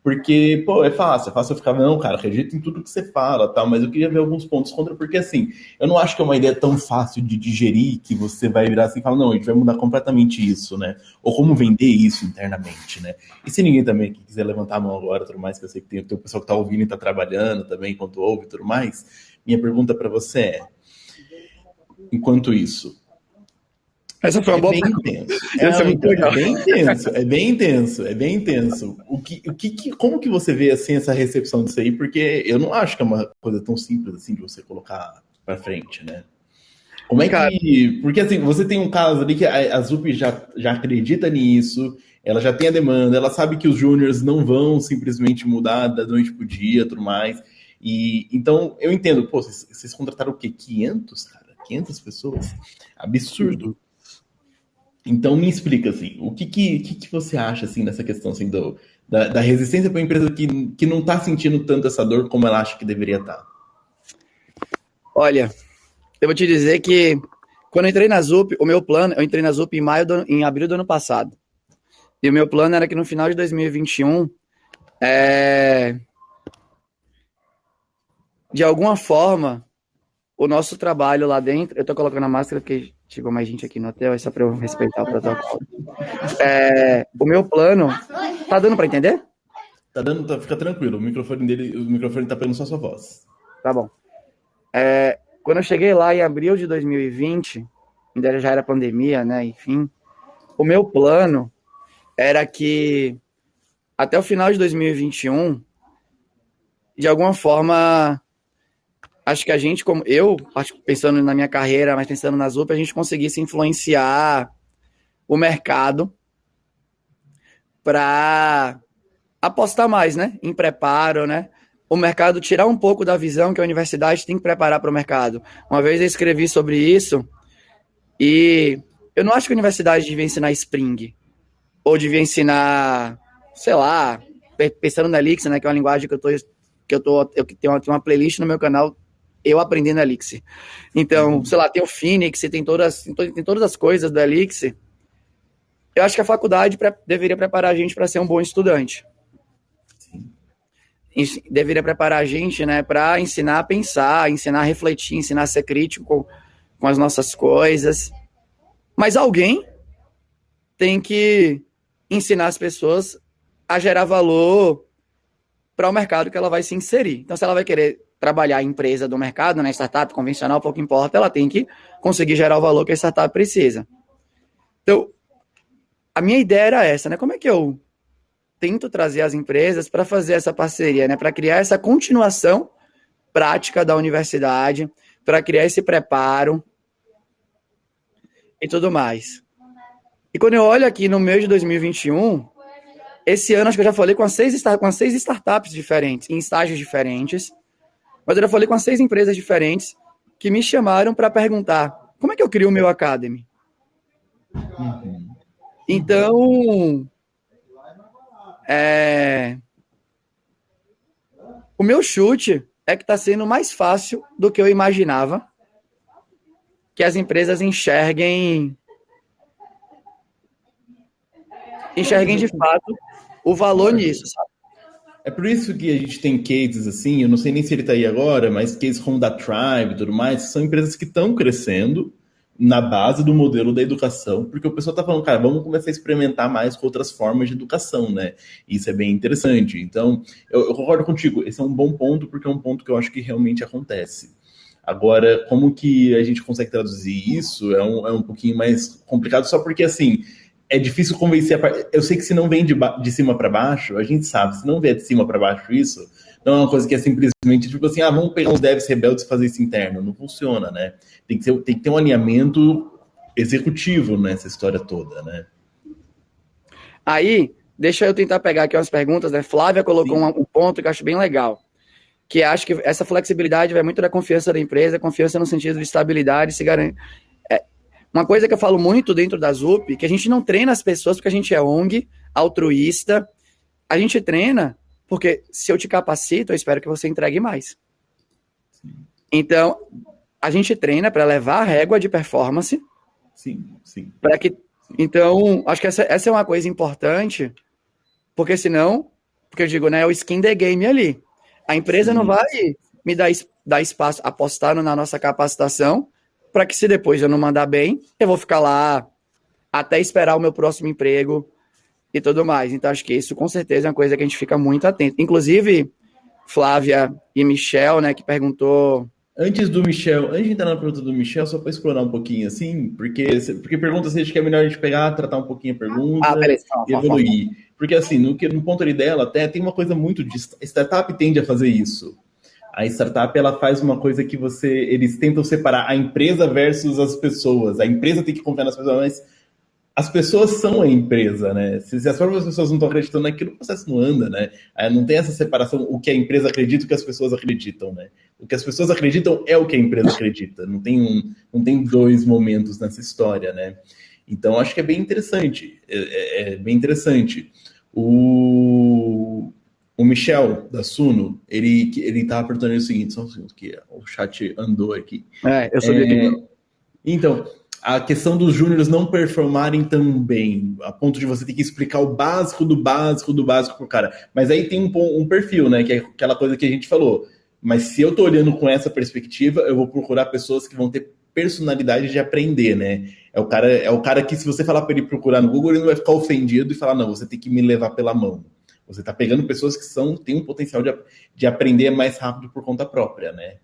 [SPEAKER 1] Porque, pô, é fácil eu ficar, não, cara, acredito em tudo que você fala, tal, mas eu queria ver alguns pontos contra, porque assim, eu não acho que é uma ideia tão fácil de digerir que você vai virar assim e falar, não, a gente vai mudar completamente isso, né? Ou como vender isso internamente, né? E se ninguém também que quiser levantar a mão agora, tudo mais, que eu sei que tem o pessoal que tá ouvindo e tá trabalhando também, enquanto ouve e tudo mais, minha pergunta para você é, enquanto isso,
[SPEAKER 2] essa foi uma boa
[SPEAKER 1] pergunta. É bem intenso, é bem intenso, é bem intenso. Como que você vê assim essa recepção disso aí? Porque eu não acho que é uma coisa tão simples assim de você colocar para frente, né? Como é
[SPEAKER 2] Cara,
[SPEAKER 1] que. Porque assim, você tem um caso ali que a Zup já acredita nisso, ela já tem a demanda, ela sabe que os júniors não vão simplesmente mudar da noite pro dia e tudo mais. E então eu entendo, pô, vocês contrataram o quê? 500, cara? 500 pessoas? Absurdo. Então me explica assim, o que você acha assim nessa questão assim da resistência para uma empresa que não está sentindo tanto essa dor como ela acha que deveria estar?
[SPEAKER 2] olha, eu vou te dizer que quando eu entrei na ZUP, o meu plano, eu entrei na ZUP em abril do ano passado. E o meu plano era que no final de 2021, de alguma forma, o nosso trabalho lá dentro, eu tô colocando a máscara porque chegou mais gente aqui no hotel, é só para eu respeitar o protocolo. O meu plano, tá dando para entender?
[SPEAKER 1] Tá dando, fica tranquilo, o microfone tá pegando só a sua voz.
[SPEAKER 2] Tá bom. Quando eu cheguei lá em abril de 2020, ainda já era pandemia, né? Enfim, o meu plano era que até o final de 2021, de alguma forma, acho que a gente, como eu, pensando na minha carreira, mas pensando nas UP, a gente conseguisse influenciar o mercado para apostar mais, né? Em preparo, né? O mercado tirar um pouco da visão que a universidade tem que preparar para o mercado. Uma vez eu escrevi sobre isso e eu não acho que a universidade devia ensinar Spring ou devia ensinar, sei lá, pensando na Elixir, né? Que é uma linguagem eu tenho uma playlist no meu canal eu aprendendo Elixir. Então, sei lá, tem o Phoenix, tem todas as coisas do Elixir. Eu acho que a faculdade deveria preparar a gente para ser um bom estudante. Deveria preparar a gente, né, para ensinar a pensar, ensinar a refletir, ensinar a ser crítico com as nossas coisas. Mas alguém tem que ensinar as pessoas a gerar valor para o mercado que ela vai se inserir. Então, se ela vai querer trabalhar em empresa do mercado, né, startup convencional, pouco importa, ela tem que conseguir gerar o valor que a startup precisa. Então, a minha ideia era essa, né? Como é que eu tento trazer as empresas para fazer essa parceria, né? Para criar essa continuação prática da universidade, para criar esse preparo e tudo mais. E quando eu olho aqui no mês de 2021, esse ano acho que eu já falei com seis startups diferentes, em estágios diferentes, mas eu já falei com 6 empresas diferentes que me chamaram para perguntar como é que eu crio o meu Academy. Então, o meu chute é que está sendo mais fácil do que eu imaginava que as empresas enxerguem de fato o valor nisso, sabe?
[SPEAKER 1] É por isso que a gente tem cases assim, eu não sei nem se ele está aí agora, mas cases como da Tribe e tudo mais, são empresas que estão crescendo na base do modelo da educação, porque o pessoal está falando, cara, vamos começar a experimentar mais com outras formas de educação, né? Isso é bem interessante. Então, eu concordo contigo, esse é um bom ponto, porque é um ponto que eu acho que realmente acontece. Agora, como que a gente consegue traduzir isso é um pouquinho mais complicado, só porque, assim, é difícil convencer. Eu sei que se não vem de cima para baixo, a gente sabe, se não vier de cima para baixo isso, não é uma coisa que é simplesmente tipo assim, vamos pegar uns devs rebeldes e fazer isso interno. Não funciona, né? Tem que ter um alinhamento executivo nessa história toda, né?
[SPEAKER 2] Aí, deixa eu tentar pegar aqui umas perguntas, né? Flávia colocou um ponto que eu acho bem legal, que acho que essa flexibilidade vai muito da confiança da empresa, confiança no sentido de estabilidade, se garante. Uma coisa que eu falo muito dentro da ZUP, que a gente não treina as pessoas porque a gente é ONG, altruísta, a gente treina porque se eu te capacito, eu espero que você entregue mais. Então, a gente treina para levar a régua de performance.
[SPEAKER 1] Sim, sim.
[SPEAKER 2] Para que, então, acho que essa é uma coisa importante, porque senão, porque eu digo, né, é o skin the game ali. A empresa não vai me dar espaço, apostar na nossa capacitação, para que se depois eu não mandar bem, eu vou ficar lá até esperar o meu próximo emprego e tudo mais. Então, acho que isso com certeza é uma coisa que a gente fica muito atento. Inclusive, Flávia e Michel, né, que perguntou.
[SPEAKER 1] Antes de entrar na pergunta do Michel, só para explorar um pouquinho assim, porque pergunta se acho que é melhor a gente pegar, tratar um pouquinho a pergunta
[SPEAKER 2] Beleza.
[SPEAKER 1] e evoluir. Porque assim, no ponto ali dela, até tem uma coisa muito de startup tende a fazer isso. A startup, ela faz uma coisa que eles tentam separar a empresa versus as pessoas. A empresa tem que confiar nas pessoas, mas as pessoas são a empresa, né? Se as próprias pessoas não estão acreditando naquilo, o processo não anda, né? Aí não tem essa separação, o que a empresa acredita e o que as pessoas acreditam, né? O que as pessoas acreditam é o que a empresa acredita. Não tem dois momentos nessa história, né? Então, acho que é bem interessante. É bem interessante. O Michel, da Suno, ele tava perguntando o seguinte, só um segundo, que o chat andou aqui.
[SPEAKER 2] Eu sabia que...
[SPEAKER 1] Então, a questão dos júniores não performarem tão bem, a ponto de você ter que explicar o básico do básico do básico pro cara. Mas aí tem um perfil, né? Que é aquela coisa que a gente falou. Mas se eu tô olhando com essa perspectiva, eu vou procurar pessoas que vão ter personalidade de aprender, né? É o cara que, se você falar para ele procurar no Google, ele não vai ficar ofendido e falar, não, você tem que me levar pela mão. Você tá pegando pessoas que têm um potencial de aprender mais rápido por conta própria, né?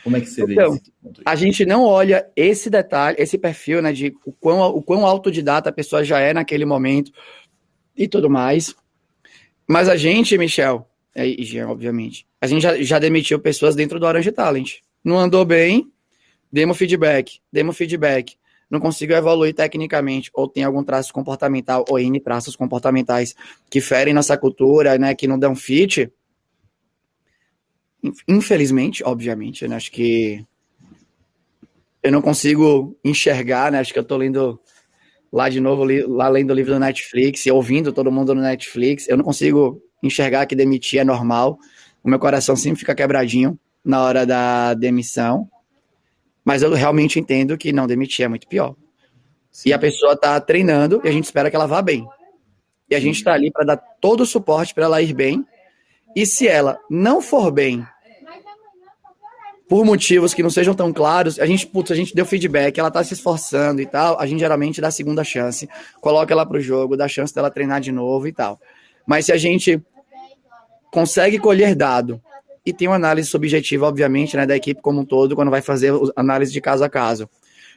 [SPEAKER 1] Como é que você vê esse ponto aí?
[SPEAKER 2] A gente não olha esse detalhe, esse perfil, né, de o quão autodidata a pessoa já é naquele momento e tudo mais. Mas a gente, Michel, e Jean, obviamente, a gente já demitiu pessoas dentro do Orange Talent. Não andou bem, demos feedback. Não consigo evoluir tecnicamente, ou tem algum traço comportamental, ou N traços comportamentais que ferem nossa cultura, né, que não dão fit. Infelizmente, obviamente, né, acho que eu não consigo enxergar, né, acho que eu tô lendo lá de novo, lá lendo o livro do Netflix, e ouvindo todo mundo no Netflix, eu não consigo enxergar que demitir é normal, o meu coração sempre fica quebradinho na hora da demissão, mas eu realmente entendo que não demitir é muito pior. Sim. E a pessoa tá treinando e a gente espera que ela vá bem. E a gente tá ali para dar todo o suporte para ela ir bem, e se ela não for bem, por motivos que não sejam tão claros, a gente deu feedback, ela tá se esforçando e tal, a gente geralmente dá a segunda chance, coloca ela pro jogo, dá chance dela treinar de novo e tal. Mas se a gente consegue colher dado e tem uma análise subjetiva, obviamente, né, da equipe como um todo, quando vai fazer análise de caso a caso,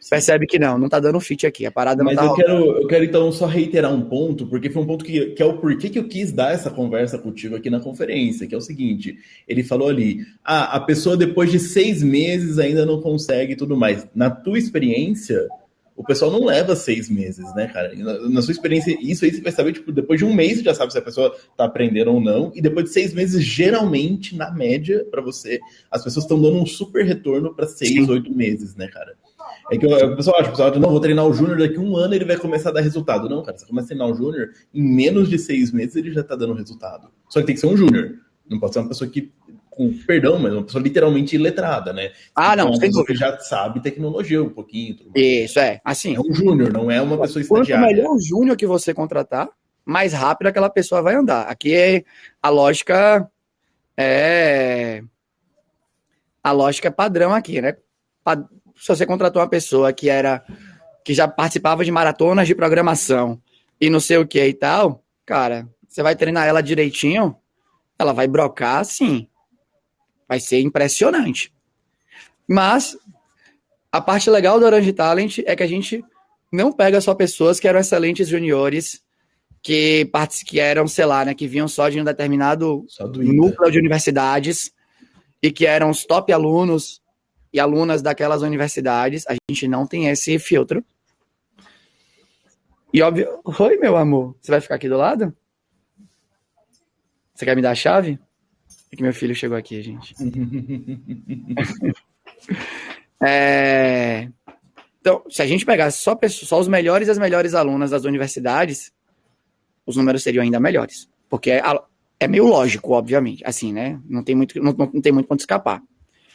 [SPEAKER 2] percebe que não tá dando fit aqui, a parada
[SPEAKER 1] mas
[SPEAKER 2] não tá...
[SPEAKER 1] eu quero então só reiterar um ponto, porque foi um ponto que é o porquê que eu quis dar essa conversa contigo aqui na conferência, que é o seguinte, ele falou ali, a pessoa depois de 6 meses ainda não consegue e tudo mais. Na tua experiência, o pessoal não leva 6 meses, né, cara? Na sua experiência, isso aí você vai saber, tipo, depois de um mês você já sabe se a pessoa tá aprendendo ou não, e depois de 6 meses, geralmente, na média, para você, as pessoas estão dando um super retorno para 6, 8 meses, né, cara? É que o pessoal acha, não, vou treinar o Júnior daqui a 1 ano ele vai começar a dar resultado. Não, cara, você começa a treinar o Júnior, em menos de 6 meses ele já tá dando resultado. Só que tem que ser um Júnior. Não pode ser uma pessoa que, com perdão, mas uma pessoa literalmente iletrada, né?
[SPEAKER 2] Não,
[SPEAKER 1] sem dúvida. Que já sabe tecnologia um pouquinho. Tudo mais.
[SPEAKER 2] Isso, assim.
[SPEAKER 1] É um Júnior, não é uma pessoa estagiária.
[SPEAKER 2] Quanto melhor o Júnior que você contratar, mais rápido aquela pessoa vai andar. Aqui a lógica é padrão aqui, né? Se você contratou uma pessoa que já participava de maratonas de programação e não sei o que e tal, cara, você vai treinar ela direitinho, ela vai brocar, sim. Vai ser impressionante. Mas a parte legal do Orange Talent é que a gente não pega só pessoas que eram excelentes juniores, que eram, sei lá, né, que vinham só de um determinado núcleo de universidades e que eram os top alunos e alunas daquelas universidades. A gente não tem esse filtro. E óbvio... Oi, meu amor. Você vai ficar aqui do lado? Você quer me dar a chave? É que meu filho chegou aqui, gente. Então, se a gente pegasse só os melhores e as melhores alunas das universidades, os números seriam ainda melhores. Porque é meio lógico, obviamente. Assim, né? Não tem muito ponto escapar.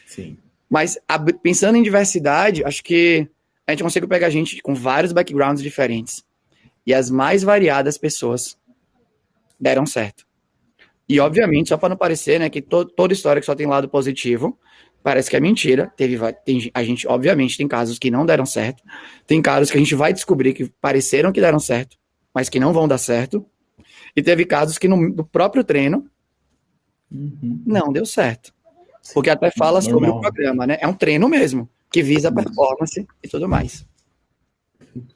[SPEAKER 1] Sim.
[SPEAKER 2] Mas pensando em diversidade, acho que a gente consegue pegar gente com vários backgrounds diferentes. E as mais variadas pessoas deram certo. E, obviamente, só para não parecer, né, que toda história que só tem lado positivo, parece que é mentira. A gente, obviamente, tem casos que não deram certo. Tem casos que a gente vai descobrir que pareceram que deram certo, mas que não vão dar certo. E teve casos que no próprio treino não deu certo. Porque até fala sobre o programa, né? É um treino mesmo, que visa a performance e tudo mais.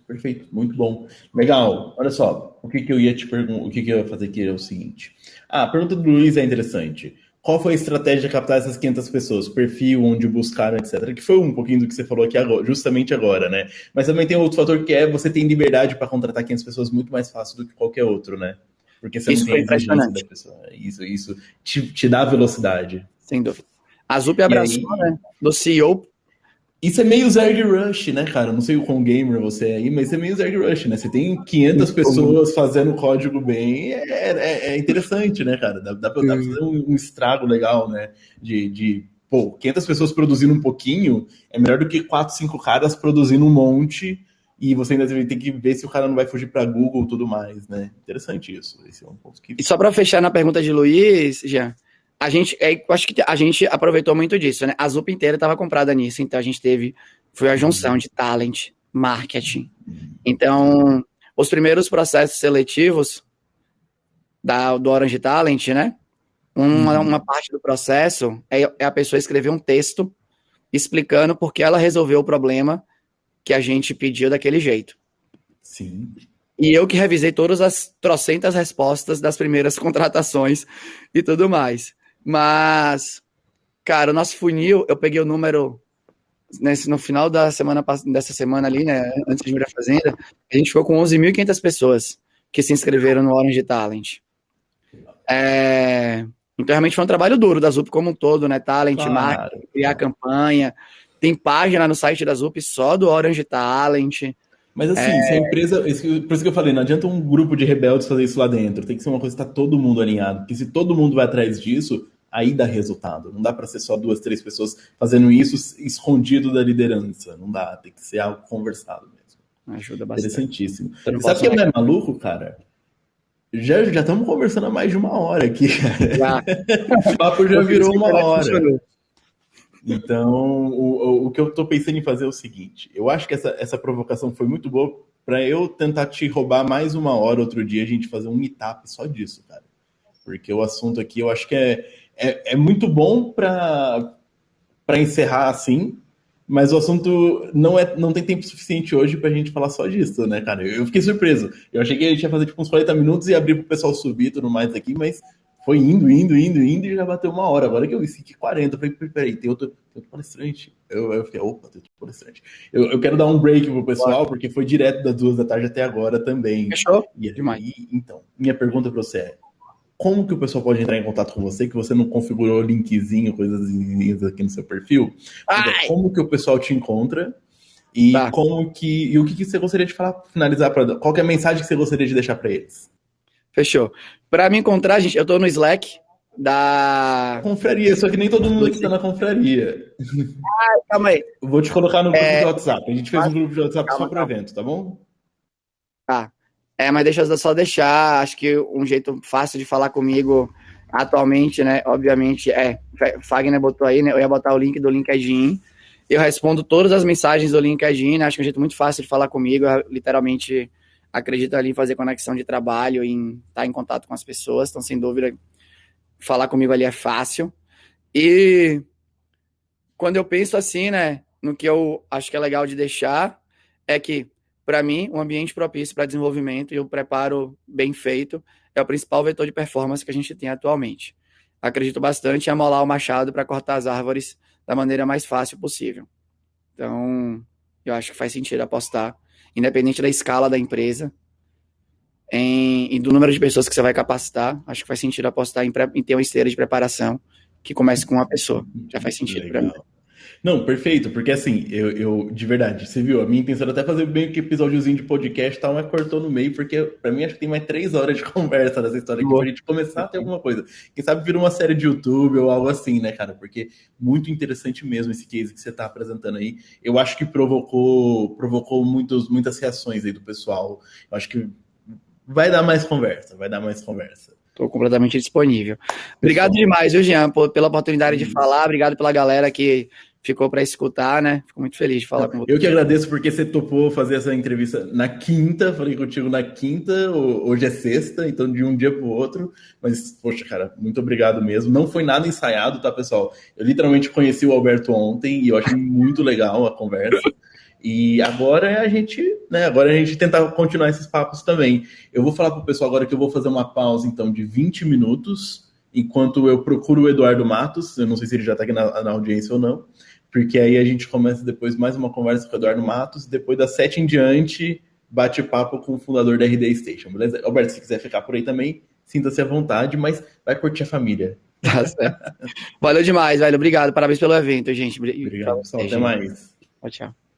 [SPEAKER 1] Perfeito, muito bom. Legal. Olha só, o que eu ia te perguntar, o que eu ia fazer aqui é o seguinte. A pergunta do Luiz é interessante. qual foi a estratégia de captar essas 500 pessoas? Perfil, onde buscaram, etc. Que foi um pouquinho do que você falou aqui agora, justamente agora, né? Mas também tem outro fator que é você tem liberdade para contratar 500 pessoas muito mais fácil do que qualquer outro, né? Porque você não
[SPEAKER 2] Isso
[SPEAKER 1] tem a
[SPEAKER 2] foi
[SPEAKER 1] exigência da
[SPEAKER 2] impressionante,
[SPEAKER 1] pessoa. Isso te dá velocidade.
[SPEAKER 2] sem dúvida. A Zup
[SPEAKER 1] E
[SPEAKER 2] abraçou,
[SPEAKER 1] aí,
[SPEAKER 2] né? Do CEO.
[SPEAKER 1] isso é meio Zerg Rush, né, cara? Não sei o quão gamer você é aí, mas é meio Zerg Rush, né? Você tem 500 pessoas fazendo código bem, é interessante, né, cara? Dá pra fazer um estrago legal, né? Pô, 500 pessoas produzindo um pouquinho é melhor do que 4, 5 caras produzindo um monte e você ainda tem que ver se o cara não vai fugir para Google e tudo mais, né? Interessante isso. Esse é um ponto que...
[SPEAKER 2] E só para fechar na pergunta de Luiz, Jean, eu acho que a gente aproveitou muito disso, né? A Zup inteira estava comprada nisso, então a gente foi a junção de talent, marketing. Então, os primeiros processos seletivos do Orange Talent, né? Uma parte do processo é a pessoa escrever um texto explicando por que ela resolveu o problema que a gente pediu daquele jeito.
[SPEAKER 1] Sim.
[SPEAKER 2] E eu que revisei todas as trocentas respostas das primeiras contratações e tudo mais. Mas, cara, o nosso funil, eu peguei o número no final dessa semana ali, né, antes de vir à Fazenda, a gente ficou com 11.500 pessoas que se inscreveram no Orange Talent. Então, realmente foi um trabalho duro da ZUP como um todo, né? Talent, marketing, criar campanha. Tem página no site da ZUP só do Orange Talent.
[SPEAKER 1] Mas assim, se a empresa. Por isso que eu falei, não adianta um grupo de rebeldes fazer isso lá dentro. Tem que ser uma coisa que está todo mundo alinhado. Porque se todo mundo vai atrás disso, aí dá resultado. Não dá para ser só 2, 3 pessoas fazendo isso escondido da liderança. Não dá. Tem que ser algo conversado mesmo.
[SPEAKER 2] Ajuda bastante.
[SPEAKER 1] Interessantíssimo. Sabe o que é maluco, cara? Já estamos conversando há mais de 1 hora aqui, cara. O papo já virou 1 hora. Então, o que eu tô pensando em fazer é o seguinte. Eu acho que essa provocação foi muito boa para eu tentar te roubar mais 1 hora outro dia, a gente fazer um meetup só disso, cara. Porque o assunto aqui eu acho que é muito bom para encerrar assim, mas o assunto não tem tempo suficiente hoje pra gente falar só disso, né, cara? Eu fiquei surpreso. Eu achei que a gente ia fazer tipo uns 40 minutos e abrir pro pessoal subir e tudo mais aqui, mas foi indo e já bateu 1 hora. Agora que eu vi que 40, eu falei, peraí, tem outro palestrante. Eu fiquei, opa, tem outro palestrante. Eu quero dar um break pro pessoal, porque foi direto das 2 da tarde até agora também.
[SPEAKER 2] Fechou?
[SPEAKER 1] E então, minha pergunta pra você é, como que o pessoal pode entrar em contato com você, que você não configurou linkzinho, coisas aqui no seu perfil? Como que o pessoal te encontra? E o que você gostaria de falar, finalizar, qual que é a mensagem que você gostaria de deixar para eles?
[SPEAKER 2] Fechou. Para me encontrar, gente, eu tô no Slack da
[SPEAKER 1] confraria, só que nem todo mundo aqui tá na confraria.
[SPEAKER 2] Calma aí.
[SPEAKER 1] Eu vou te colocar no grupo de WhatsApp. A gente fez um grupo de WhatsApp só pro evento, tá bom?
[SPEAKER 2] Tá. Mas deixa eu só deixar, acho que um jeito fácil de falar comigo atualmente, né, obviamente, Fagner botou aí, né, eu ia botar o link do LinkedIn, eu respondo todas as mensagens do LinkedIn, né, acho que é um jeito muito fácil de falar comigo, eu literalmente acredito ali em fazer conexão de trabalho, em estar em contato com as pessoas, então sem dúvida, falar comigo ali é fácil, e quando eu penso assim, né, no que eu acho que é legal de deixar, é que para mim, um ambiente propício para desenvolvimento e o preparo bem feito é o principal vetor de performance que a gente tem atualmente. Acredito bastante em amolar o machado para cortar as árvores da maneira mais fácil possível. Então, eu acho que faz sentido apostar, independente da escala da empresa e do número de pessoas que você vai capacitar, acho que faz sentido apostar em ter uma esteira de preparação que comece com uma pessoa. Já faz sentido para mim.
[SPEAKER 1] Não, perfeito, porque assim, eu de verdade, você viu, a minha intenção era até fazer bem que episódiozinho de podcast e tal, mas cortou no meio, porque pra mim acho que tem mais 3 horas de conversa nessa história aqui pra gente começar a ter alguma coisa. Quem sabe vira uma série de YouTube ou algo assim, né, cara? Porque muito interessante mesmo esse case que você tá apresentando aí. Eu acho que provocou muitas reações aí do pessoal. Eu acho que vai dar mais conversa.
[SPEAKER 2] Estou completamente disponível. Obrigado demais, viu, Jean, pela oportunidade de falar. Obrigado pela galera que ficou para escutar, né? Fico muito feliz de falar com você.
[SPEAKER 1] Eu que agradeço porque você topou fazer essa entrevista na quinta. Falei contigo na quinta, hoje é sexta, então de um dia para o outro. Mas, poxa, cara, muito obrigado mesmo. Não foi nada ensaiado, tá, pessoal? Eu literalmente conheci o Alberto ontem e eu achei muito legal a conversa. E agora a gente tentar continuar esses papos também. Eu vou falar pro pessoal agora que eu vou fazer uma pausa, então, de 20 minutos. enquanto eu procuro o Eduardo Matos. Eu não sei se ele já está aqui na audiência ou não, porque aí a gente começa depois mais uma conversa com o Eduardo Matos, depois das 7 em diante, bate-papo com o fundador da RD Station, beleza? Alberto, se quiser ficar por aí também, sinta-se à vontade, mas vai curtir a família.
[SPEAKER 2] Tá certo. Valeu demais, velho. Obrigado. Parabéns pelo evento, gente. Pra
[SPEAKER 1] Obrigado, pessoal.
[SPEAKER 2] você,
[SPEAKER 1] Até
[SPEAKER 2] gente.
[SPEAKER 1] mais.
[SPEAKER 2] Tchau, tchau.